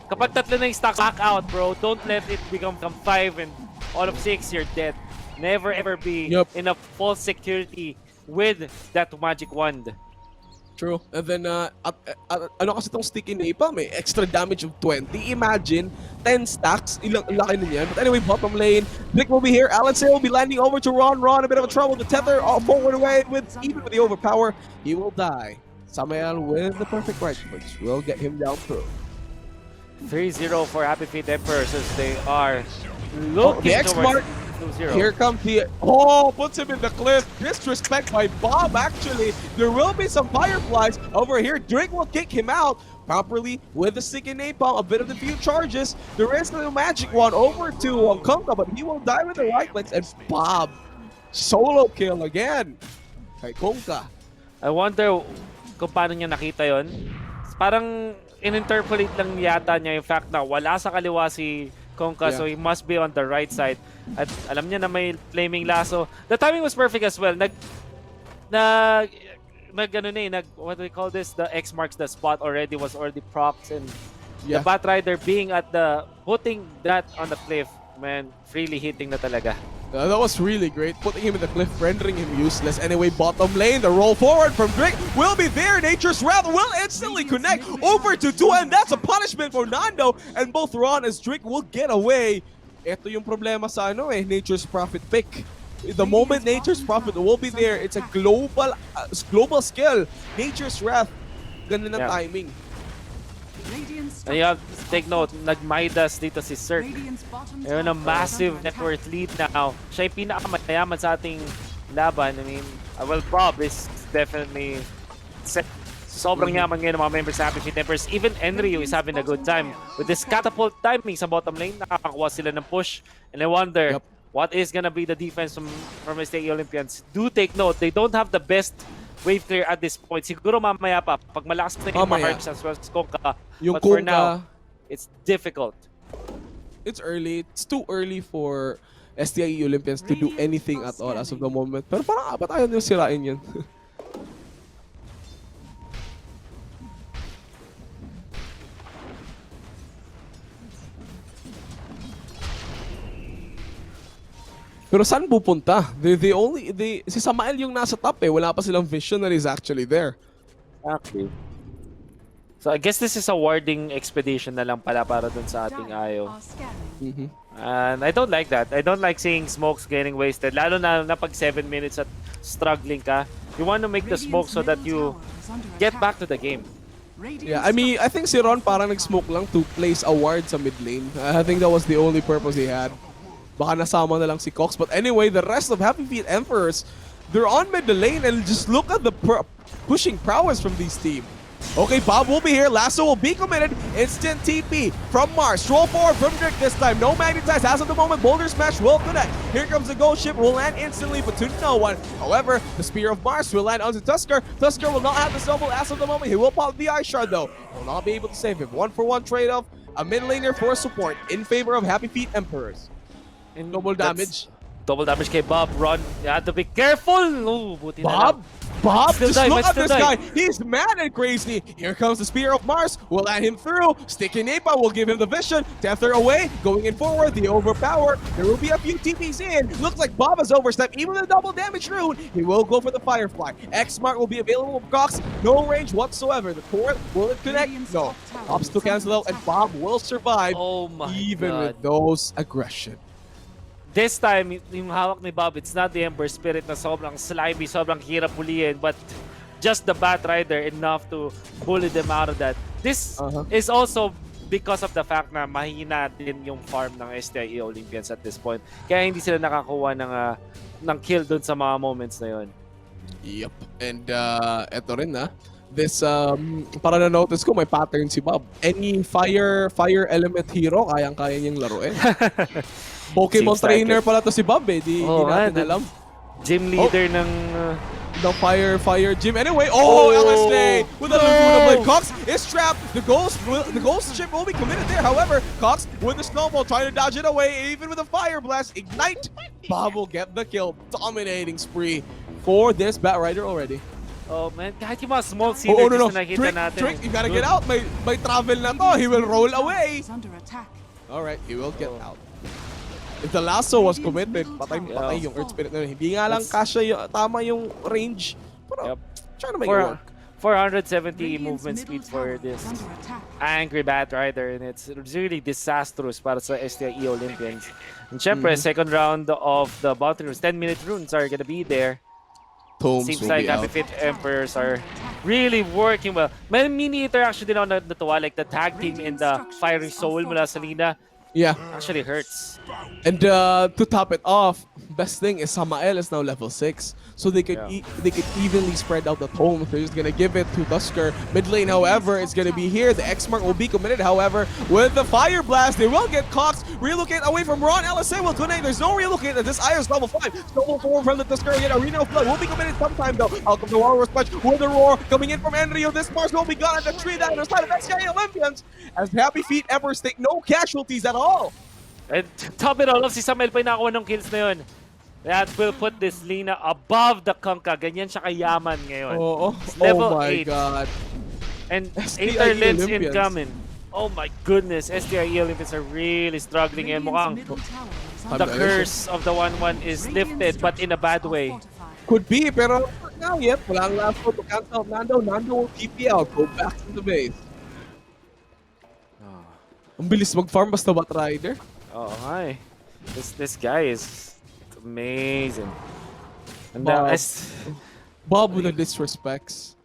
Kapag tatlo na yung stack out, bro, don't let it become 5 and all of 6 you're dead. Never ever be in a false security with that magic wand. True. And then, ano kasi itong sticky napalm, may extra damage of 20. Imagine, 10 stacks. Ilang laki na yan. But anyway, bottom lane. Blick will be here. Alexei will be landing over to Ron. Ron, a bit of a trouble. The tether forward away. Even with the overpower, he will die. Samael with the perfect right clicks will get him down through. 3-0 for Happy Feet Emperors as they are looking the X-Mark. 2-0. Here comes the... puts him in the cliff. Disrespect by Bob, actually. There will be some fireflies over here. Drake will kick him out. properly with the stick and napalm, a bit of the few charges. There is the magic one over to Kunka, but he will die with the right clicks. And Bob, solo kill again kay Kunka. I wonder kung paano niya nakita yon. Parang in-interpolate lang yata niya yung fact na wala sa kaliwa si Konka, so he must be on the right side. At alam niya na may flaming lasso. The timing was perfect as well. What do we call this? The X marks the spot already, was already procs, and the Batrider being at putting that on the cliff, man, freely hitting na talaga. That was really great, putting him in the cliff, rendering him useless. Anyway, bottom lane, the roll forward from Drake will be there. Nature's Wrath will instantly connect over to 2, and that's a punishment for Nando. And both Ron as Drake will get away. Ito yung problema sa Nature's Prophet pick. The moment Nature's Prophet will be there, it's a global skill. Nature's Wrath, ganda ng timing. And you have to take note, nag-Midas dito si Sirc. Mayroon ng massive net worth lead now. Siya yung pinakamayaman sa ating laban. I mean, well, Bob is definitely sobrang yaman ngayon ng mga members sa Happy Feet Emperors. Even Enryu is having a good time. With this catapult timing sa bottom lane, nakakakuha sila ng push. And I wonder, what is gonna be the defense from SEO Olympians? Do take note, they don't have the best wave clear at this point. Siguro mamaya pa, pag malakas na yung mga hearts as well as Konka. But for now, it's difficult. It's early. It's too early for STIE Olympians to do anything at all as of the moment. Pero parang ba't ayaw nyo sirain yan? Pero saan pupunta? Si Samael yung nasa top eh. Wala pa silang visionaries actually there. Exactly. So I guess this is a warding expedition na lang pala para dun sa ating Ayo. And I don't like that. I don't like seeing smokes getting wasted. Lalo na pag 7 minutes at struggling ka. You want to make the smoke so that you get back to the game. Yeah, I mean, I think si Ron parang nag-smoke lang to place a ward sa mid lane. I think that was the only purpose he had. Baka nasama na lang si Cox. But anyway, the rest of Happy Feet Emperors, they're on mid lane, and just look at the pushing prowess from these teams. Okay, Bob will be here. Lasso will be committed. Instant TP from Mars. Roll forward from Drake this time. No magnetize as of the moment. Boulder Smash will connect. Here comes the Ghost Ship. Will land instantly, but to no one. However, the Spear of Mars will land onto Tusker. Tusker will not have the double as of the moment. He will pop the Ice Shard though. Will not be able to save him. 1-for-1 trade-off. A mid laner for support in favor of Happy Feet Emperors. And Double damage. Double damage kay Bob. Ron, you have to be careful. No, buti na lang. Bob, Still just die, look might at still this die. guy. He's mad and crazy. Here comes the Spear of Mars. Will land him through. Sticky Napa will give him the vision. Tether away. Going in forward. The overpower. There will be a few TPs in. Looks like Bob has overstepped. Even the double damage rune. He will go for the Firefly. X-Smart will be available with Cox. No range whatsoever. The core, will it connect? No. Ops to cancel out, and Bob will survive. Oh my even God. with those aggression. This time, yung hawak ni Bob, it's not the Ember Spirit na sobrang slimy, sobrang hirap pulihin, but just the Batrider enough to bully them out of that. This is also because of the fact na mahina din yung farm ng STIE Olympians at this point. Kaya hindi sila nakakuha ng kill dun sa mga moments na yun. Yep. And eto rin this para na-notice ko may pattern si Bob. Any fire element hero kayang-kaya niyang laruin. Pokemon trainer pala to si Bob eh. Di natin alam. Gym leader ng the fire gym. Anyway, LSA with a Laguna Blade. Cox is trapped. The ghost ship will be committed there. However, Cox with the snowball trying to dodge it away. Even with a fire blast, ignite. Bob will get the kill. Dominating spree for this Batrider already. Oh man, kahit yung mga small synergies na nakita natin. Trick, you gotta get out. May travel na to. He will roll away. Alright, he will get out. If the lasso was committed, patay yung Earth Spirit na yun. Hindi nga lang tama yung range. Pero trying to make it work. 470 movement speed for this angry Batrider, and it's really disastrous para sa STIE Olympians. And syempre, second round of the bounty runes, 10-minute runes are gonna be there. Seems like Happy Feet Emperors are really working well. May mini interaction din ako natuwa, like the tag team in the Firing Soul mula sa Lina. Yeah. Actually hurts. And to top it off, Best thing is Samael is now level 6, so they could they could evenly spread out the home. They're just gonna give it to Tusker. Mid lane, however, it's gonna be here. The X mark will be committed, however, with the Fire Blast. They will get Cox. Relocate away from Ron. LSA will connect. There's no relocate at this Iris level 5. Snowball forward from the Tusker. Yet Arena of Flood will be committed sometime though. Out of the Walrus Punch with the roar coming in from Enrio. This Mars will be gone at the tree down the side of SEO Olympians as Happy Feet Embers take no casualties at all. And top it all off, si Samuel pa yung nakakuha ng kills na yun. That will put this Lina above the Kunkka. Ganyan siya kayaman ngayon. It's level oh my 8. god. And STIE Aether Lens Olympians. incoming. Oh my goodness, STIE Olympians are really struggling and Radiant's mukhang middle tower is under the curse of the 1-1 is lifted but in a bad way. Could be, pero now yet, walang last one to cancel out Nando. Nando will TP out. Go back to the base. Ang bilis mag-farm basta Bat Rider. Oh, hi. This guy is amazing. And Bob with the disrespects.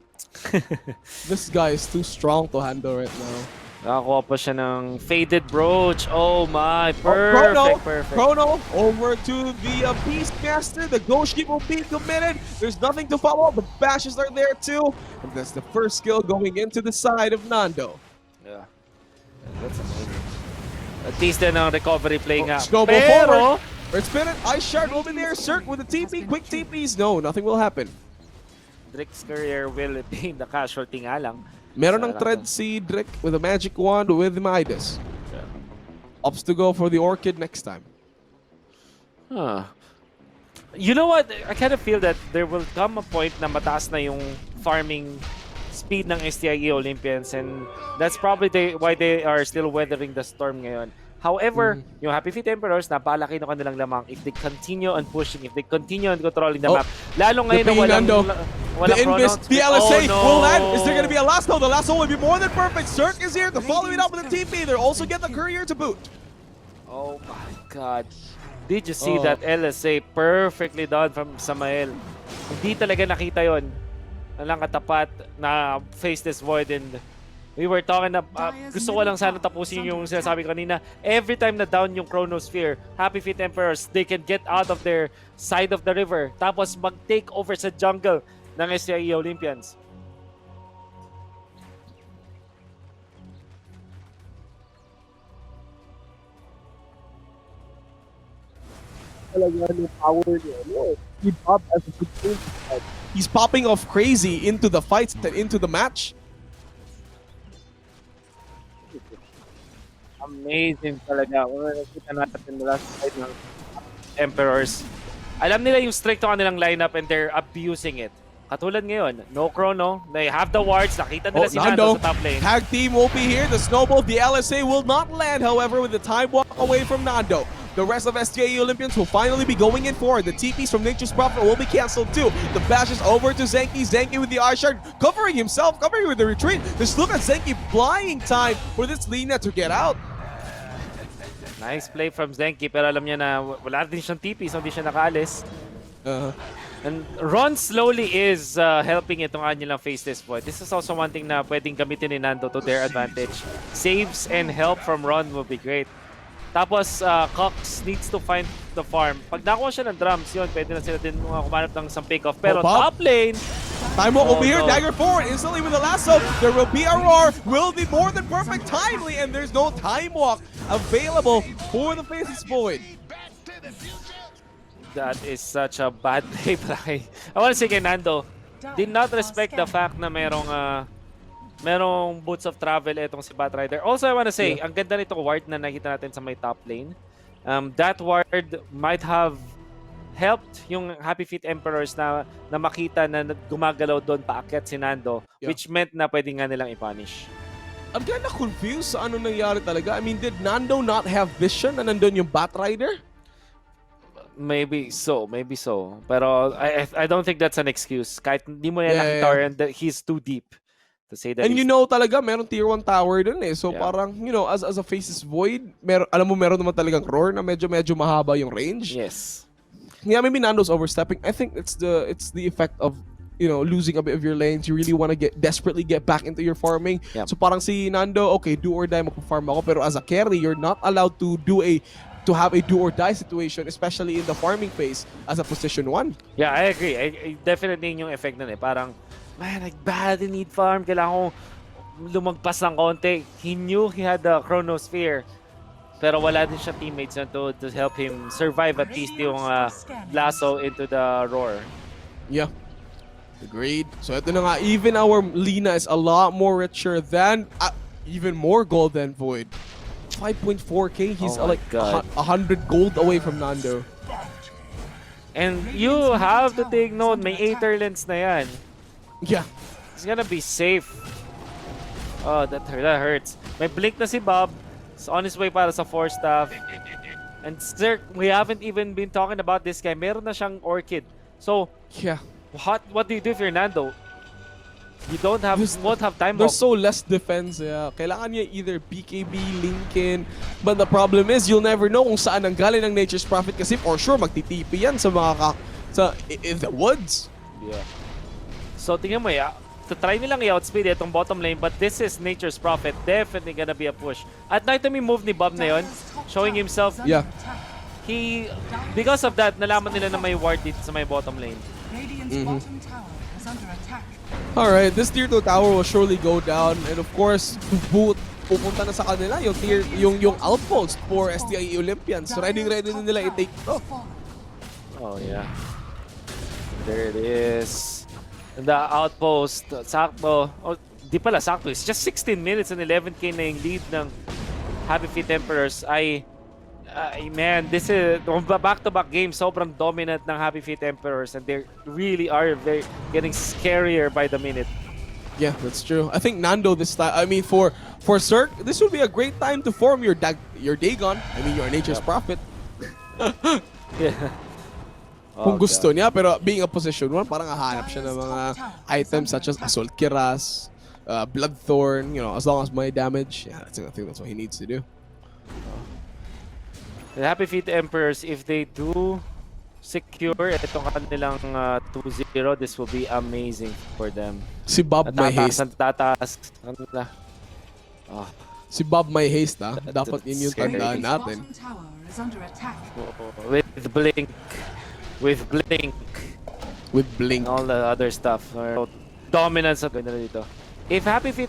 This guy is too strong to handle right now. nakakuha pa siya ng faded brooch. Oh my, Chrono, perfect. Chrono over to the Beastmaster. The Ghost Sheep will be committed. There's nothing to follow. The bashes are there too. And that's the first skill going into the side of Nando. Yeah. That's amazing. At least din ang recovery play nga. Snowball Pero, forward. Red Spirit, Ice Shard will be there. Sirc with the TP. Quick TPs. No, nothing will happen. Drake's career will be in the casualty nga lang. Meron ng thread si Drake with a magic wand with Midas. Opts to go for the Orchid next time. Huh. You know what? I kind of feel that there will come a point na mataas na yung farming speed ng STIE Olympians, and that's probably why they are still weathering the storm ngayon. However, yung Happy Feet Emperors, napalaki na kanilang lamang if they continue on pushing, if they continue on controlling the map. Lalo ngayon na walang the Invis, the LSA will land. Is there going to be a last? No, the last one will be more than perfect. Sirc is here to follow it up with a TP. They'll also get the courier to boot. Oh my god. Did you see that LSA perfectly done from Samael? Hindi talaga nakita yon. Walang katapat na face this void, and we were talking na gusto ko lang sana tapusin yung sinasabi ko kanina. Every time na down yung Chronosphere, Happy Feet Emperors, they can get out of their side of the river tapos mag-take over sa jungle ng STIE Olympians. He's popping off crazy into the fights and into the match. Amazing talaga. Kung nakikita natin mula sa side ng Emperors, alam nila yung strict ng kanilang lineup and they're abusing it. Katulad ngayon, no Chrono, they have the wards, nakita nila si Nando sa top lane. Tag team will be here. The snowball, the LSA will not land, however, with the time walk away from Nando. The rest of STIE Olympians will finally be going in for the TPs from Nature's Prophet will be cancelled too. The bashes over to Zenki. Zenki with the Ice Shard, covering himself, covering with the retreat. Just look at Zenki buying time for this Lina to get out. Nice play from Zenki, pero alam niya na wala din siyang TP, so hindi siya nakaalis. And Ron slowly is helping itong kanilang face this void. This is also one thing na pwedeng gamitin ni Nando to their advantage. Saves and help from Ron will be great. Tapos, Cox needs to find the farm. Pag nakuha siya ng drums, yun, pwede na sila din kumanap ng some pick-off. Pero top lane, Time will be here, dagger forward, instantly with the lasso. There will be a roar, will be more than perfect timely, and there's no time walk available for the Faces Void. that is such a bad play. I want to say kay Nando, did not respect the fact na merong boots of travel itong si Bat Rider. Also, I want to say, ang ganda nitong ward na nakita natin sa may top lane. That ward might have helped yung Happy Feet Emperors na makita na gumagalaw doon paakyat si Nando, which meant na pwede nga nilang i-punish. I'm kinda confused sa ano nangyari talaga. I mean, did Nando not have vision na nandun yung Bat Rider? Maybe so. Pero I don't think that's an excuse. Kahit hindi mo yan nakita or he's too deep to say that. And you know talaga, meron tier 1 tower dun eh. So parang, you know, as a Faces Void, alam mo meron naman talagang roar na medyo mahaba yung range. Yes. Yeah, maybe Nando's overstepping. I think it's the effect of, you know, losing a bit of your lanes. You really want to desperately get back into your farming. Yep. So parang si Nando, okay, do or die, magpa-farm ako. Pero as a carry, you're not allowed to do a to have a do or die situation, especially in the farming phase as a position 1. Yeah, I agree. I definitely yung effect nun eh. Parang, man, I badly need farm. Kailangan ko lumagpas ng konti. He knew he had the Chronosphere. Pero wala din siya teammates na to help him survive at least yung lasso into the roar. Yeah. Agreed. So ito na nga, even our Lina is a lot more richer than, even more gold than Void. 5.4k, he's Oh my like God. 100 gold away from Nando. And you have to take note, may Aether Lens na yan. Yeah. He's gonna be safe. Oh, that hurts. May blink na si Bob. He's on his way para sa 4-staff. And Sirc, we haven't even been talking about this guy. Meron na siyang Orchid. So, Yeah. what do you do if you're Nando? You won't have time. There's so less defense. Yeah. Kailangan niya either BKB, Lincoln. But the problem is, you'll never know kung saan ang galing ng Nature's Prophet kasi for sure magtitipi yan sa mga in the woods. Yeah. So tingnan mo try nilang i-outspeed itong bottom lane, but this is Nature's Prophet. Definitely gonna be a push. At night time yung move ni Bob na yun, showing himself, Yeah. because of that, nalaman nila na may ward dito sa may bottom lane. Radiant's bottom tower is under attack. Alright, this tier 2 tower will surely go down, and of course, pupunta na sa kanila yung outpost for STIE Olympians. So ready na nila i-take to. Oh yeah. There it is. The outpost, sakto. Oh, di pala sakto. It's just 16 minutes and 11k na yung lead ng Happy Feet Emperors. Man, this is back-to-back games. Sobrang dominant ng Happy Feet Emperors, and they really are getting scarier by the minute. Yeah, that's true. I think Nando this time, I mean for Sirc, this would be a great time to form your Dagon. I mean your Nature's Prophet. Yeah. Kung gusto niya, pero being a position 1, parang hahanap siya ng mga items such as Assault Kiras, Bloodthorn, as long as my damage. Yeah, I think that's what he needs to do. The Happy Feet Emperors, if they do secure itong kanilang 2-0, this will be amazing for them. Si Bob may haste. Tataas. Si Bob may haste, ha? That's Dapat yun yung scary. tandaan natin. Bottom tower is under attack. With Blink. With Blink. With Blink. And all the other stuff. Dominance at ganda dito. If Happy Feet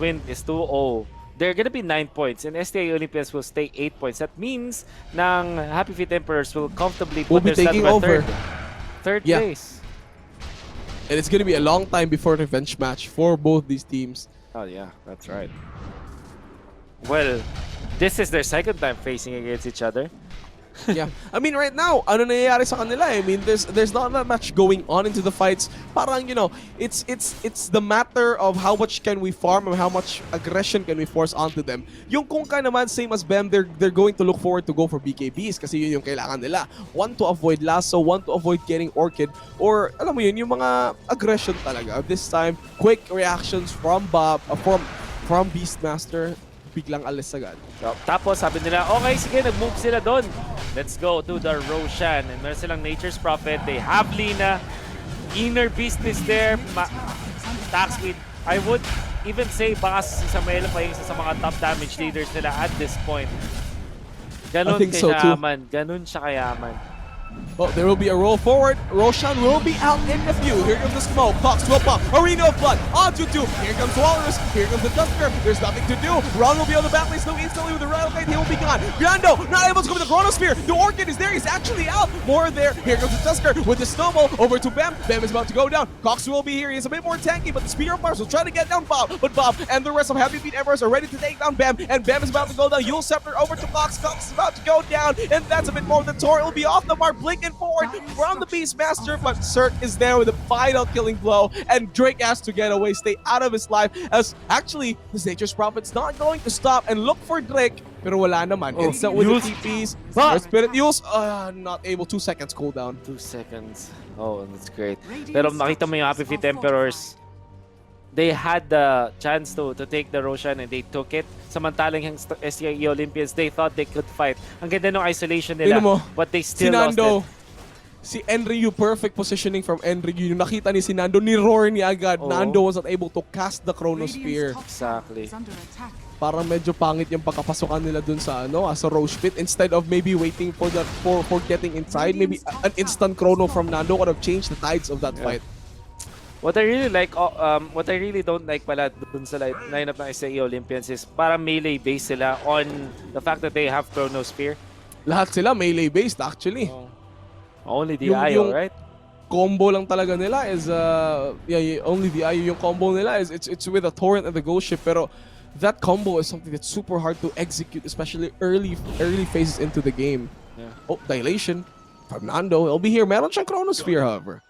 win is 2-0, they're gonna be 9 points, and STI Olympians will stay 8 points. That means ng Happy Feet Emperors will comfortably Will put be their taking at over. Third Yeah. place. And it's gonna be a long time before revenge match for both these teams. Oh yeah, that's right. Well, this is their second time facing against each other. Yeah. I mean, right now, ano nangyayari sa kanila? I mean, there's not that much going on into the fights. Parang, it's the matter of how much can we farm and how much aggression can we force onto them. Yung Kungka naman, same as Bem, they're going to look forward to go for BKBs kasi yun yung kailangan nila. One to avoid lasso, one to avoid getting Orchid, or alam mo yun, yung mga aggression talaga. This time, quick reactions from Bob, from Beastmaster, biglang alis agad. Tapos sabi nila, okay, sige, nag-move sila doon. Let's go to the Roshan. And meron silang Nature's Prophet. They have Lina. Inner Beast is there. Tax speed. I would even say baka si Samuel pa yung isa sa mga top damage leaders nila at this point. Ganon I think so too. kayaman. Ganon siya kayaman. Oh, there will be a roll forward. Roshan will be out in a few. Here comes the smoke. Cox will pump. Arena of Blood. Onto 2. Here comes Walrus. Here comes the Tusker. There's nothing to do. Ron will be on the back lane slow instantly with the Rattlekite. He will be gone. Grando not able to come with the Chronosphere. The Orchid is there. He's actually out. More there. Here comes the Tusker with the Snowball over to Bam. Bam is about to go down. Cox will be here. He's a bit more tanky, but the Spear of Mars will try to get down Bob. But Bob and the rest of Happy Feet Emperors are ready to take down Bam. And Bam is about to go down. Yule Scepter over to Cox. Cox is about to go down. And that's a bit more than Tor. It will be off the mark. Blinking forward from the Beastmaster, but Sirc is there with a final killing blow, and Drake has to get away, stay out of his life, as actually, this Nature's Prophet's not going to stop and look for Drake, pero wala naman. Instant with the TPs, Spirit Use, not able, 2 seconds cooldown. 2 seconds. Oh, that's great. Pero makita mo yung Happy Feet Emperors, they had the chance to take the Roshan and they took it. Samantalang yung SEO Olympians, they thought they could fight. Ang ganda ng isolation nila, but they still lost it. Si Enryu, perfect positioning from Enryu. Yung nakita ni si Nando, ni-roar niya agad. Oh. Nando was not able to cast the Chronosphere. Radiant's top tower Exactly. is under attack. parang medyo pangit yung pagkapasukan nila dun sa sa Roche Pit. Instead of maybe waiting for getting inside, maybe an instant chrono from Nando could have changed the tides of that fight. What I really like, what I really don't like pala dun sa lineup ng SEO Olympians is parang melee based sila on the fact that they have Chronosphere. Lahat sila melee based actually. Only the Yung right? combo lang talaga nila is only the IO yung combo nila is it's with a torrent and the ghost ship, pero that combo is something that's super hard to execute, especially early phases into the game. Oh, dilation from Nando. He'll be here. Meron siyang Chronosphere, however.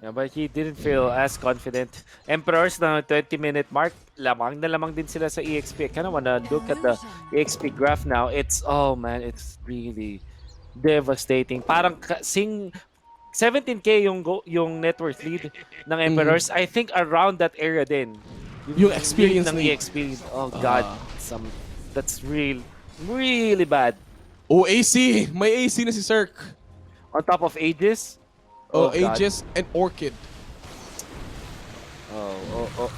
Yeah, but he didn't feel as confident. Emperors na 20-minute mark, lamang na lamang din sila sa EXP. I kind of wanna look at the EXP graph now. It's it's really devastating. Parang 17k yung net worth lead ng Emperors. I think around that area din. Yung experience ng lead. EXP. Oh god, that's really bad. Oh, AC. May AC na si Sirc. On top of Aegis. Oh, God. Aegis and Orchid. Oh.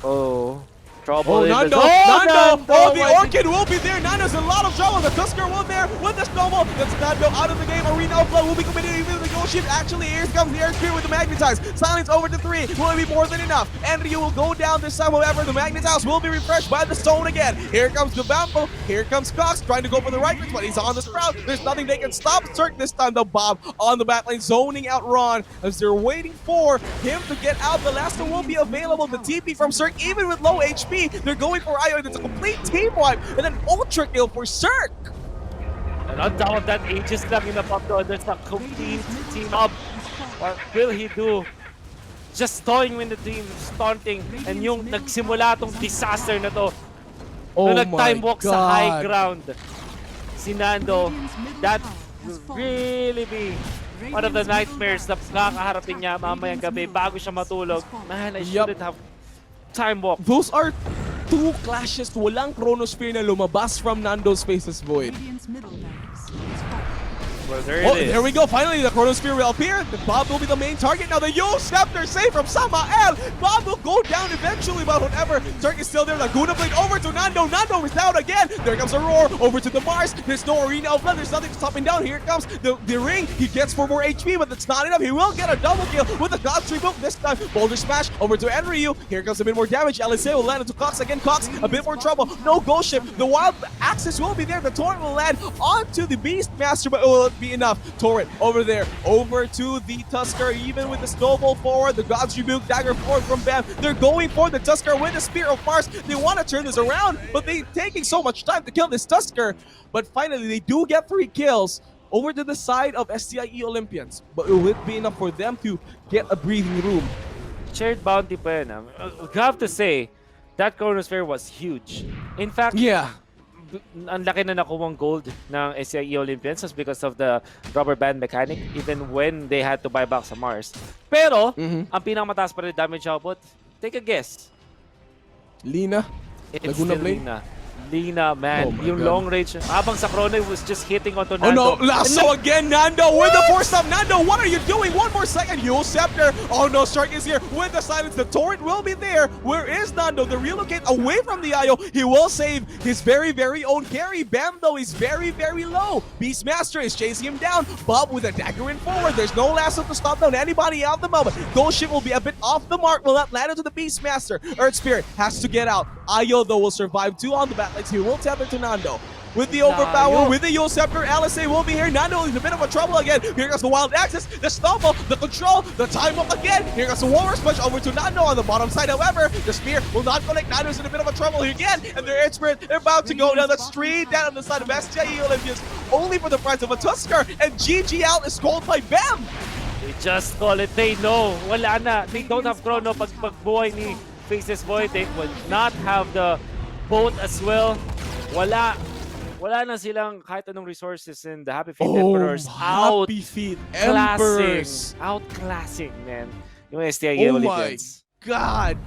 Oh, Trouble in Nando! the Nando! Oh, the my Orchid will be there. Nando's in a lot of trouble. The Tusker will there with the snowball. That's Nando out of the game. Arena Outflow will be committed even the goal shift. Actually, here comes the Airspear with the Magnetize. Silence over to 3. Will it be more than enough? Andrew will go down this time. However, the Magnetize will be refreshed by the stone again. Here comes the Bambo. Here comes Cox trying to go for the right, but he's on the Sprout. There's nothing they can stop Sirc this time. The Bob on the back lane zoning out Ron as they're waiting for him to get out. The last one will be available. The TP from Sirc, even with low HP, they're going for IO. It's a complete team wipe and an ultra kill for Sirc. And on top of that, Aegis lang in the pop doon. There's a complete team up. What will he do? Just toying with the team, taunting. And yung nagsimula tong disaster na to. Oh Nung my nag-time walk sa high God. ground. Si Nando, that will really be one of the nightmares na kakaharapin niya mamayang gabi bago siya matulog. Man, I shouldn't have time walk. Those are 2 clashes. Walang Chronosphere na lumabas from Nando's Spaces Void. Radiant's middle barracks is falling. Well, there Oh, it is. there we go. Finally, the Chronosphere will appear. Bob will be the main target. Now the Yo Scepter save from Samael. Bob will go down eventually, but whatever. Turk is still there. Laguna Blade over to Nando. Nando is down again. There comes a roar over to the Mars. There's no Arena of Blood. There's nothing to stop him down. Here comes the ring. He gets for more HP, but that's not enough. He will get a double kill with the God's Reboot this time. Boulder Smash over to Enryu. Here comes a bit more damage. LSA will land into Cox again. Cox, a bit more trouble. No Ghost Ship. The Wild Axis will be there. The Torrent will land onto the Beastmaster, but will it be enough? Torrent over there, over to the Tusker, even with the snowball forward, the God's Rebuke dagger forward from Bam. They're going for the Tusker with the Spear of Mars. They want to turn this around, but they're taking so much time to kill this Tusker. But finally, they do get 3 kills over to the side of STIE Olympians. But will it be enough for them to get a breathing room? Shared bounty pa yun. I have to say, that Chronosphere was huge. In fact, Yeah. ang laki na nakuwang gold ng SEO Olympians just because of the rubber band mechanic, even when they had to buy back sa Mars. Pero, ang pinakamataas pa rin damage output, take a guess. Lina? It's Laguna still Blade? Lina, man. Oh my Yung God. long range. Habang sa Chrono, it was just hitting onto Oh no, Nando. Lasso again, Nando with the force stop. Nando, what are you doing? One more second, Yule Scepter. Oh no, Sirc is here with the silence. The Torrent will be there. Where is Nando? The relocate away from the IO. He will save his very, very own carry. Bam, though, is very, very low. Beastmaster is chasing him down. Bob with a dagger in forward. There's no Lasso to stop down anybody at the moment. Ghost Ship will be a bit off the mark. Will not land into the Beastmaster. Earth Spirit has to get out. IO, though, will survive 2 on the backlights. He will tether to Nando. With the overpower, with the Yule Scepter, LSA will be here. Nando is in a bit of a trouble again. Here comes the Wild Axis, the Stumble, the Control, the Time Up again. Here comes the Warriors Punch over to Nando on the bottom side. However, the Spear will not connect. Nando's in a bit of a trouble here again. And their Earth Spirit, they're about to go down the street down on the side of STIE Olympians. Only for the price of a Tusker. And GG out is called by Bam. They just call it. They know. Wala na. They don't have Chrono pag pagbuhay ni Faces Void. They will not have the boat as well. Wala na silang kahit anong resources in the Happy Feet Emperors. Happy Feet Emperors. Outclassing, man. Yung STI Oh my Olympians. God.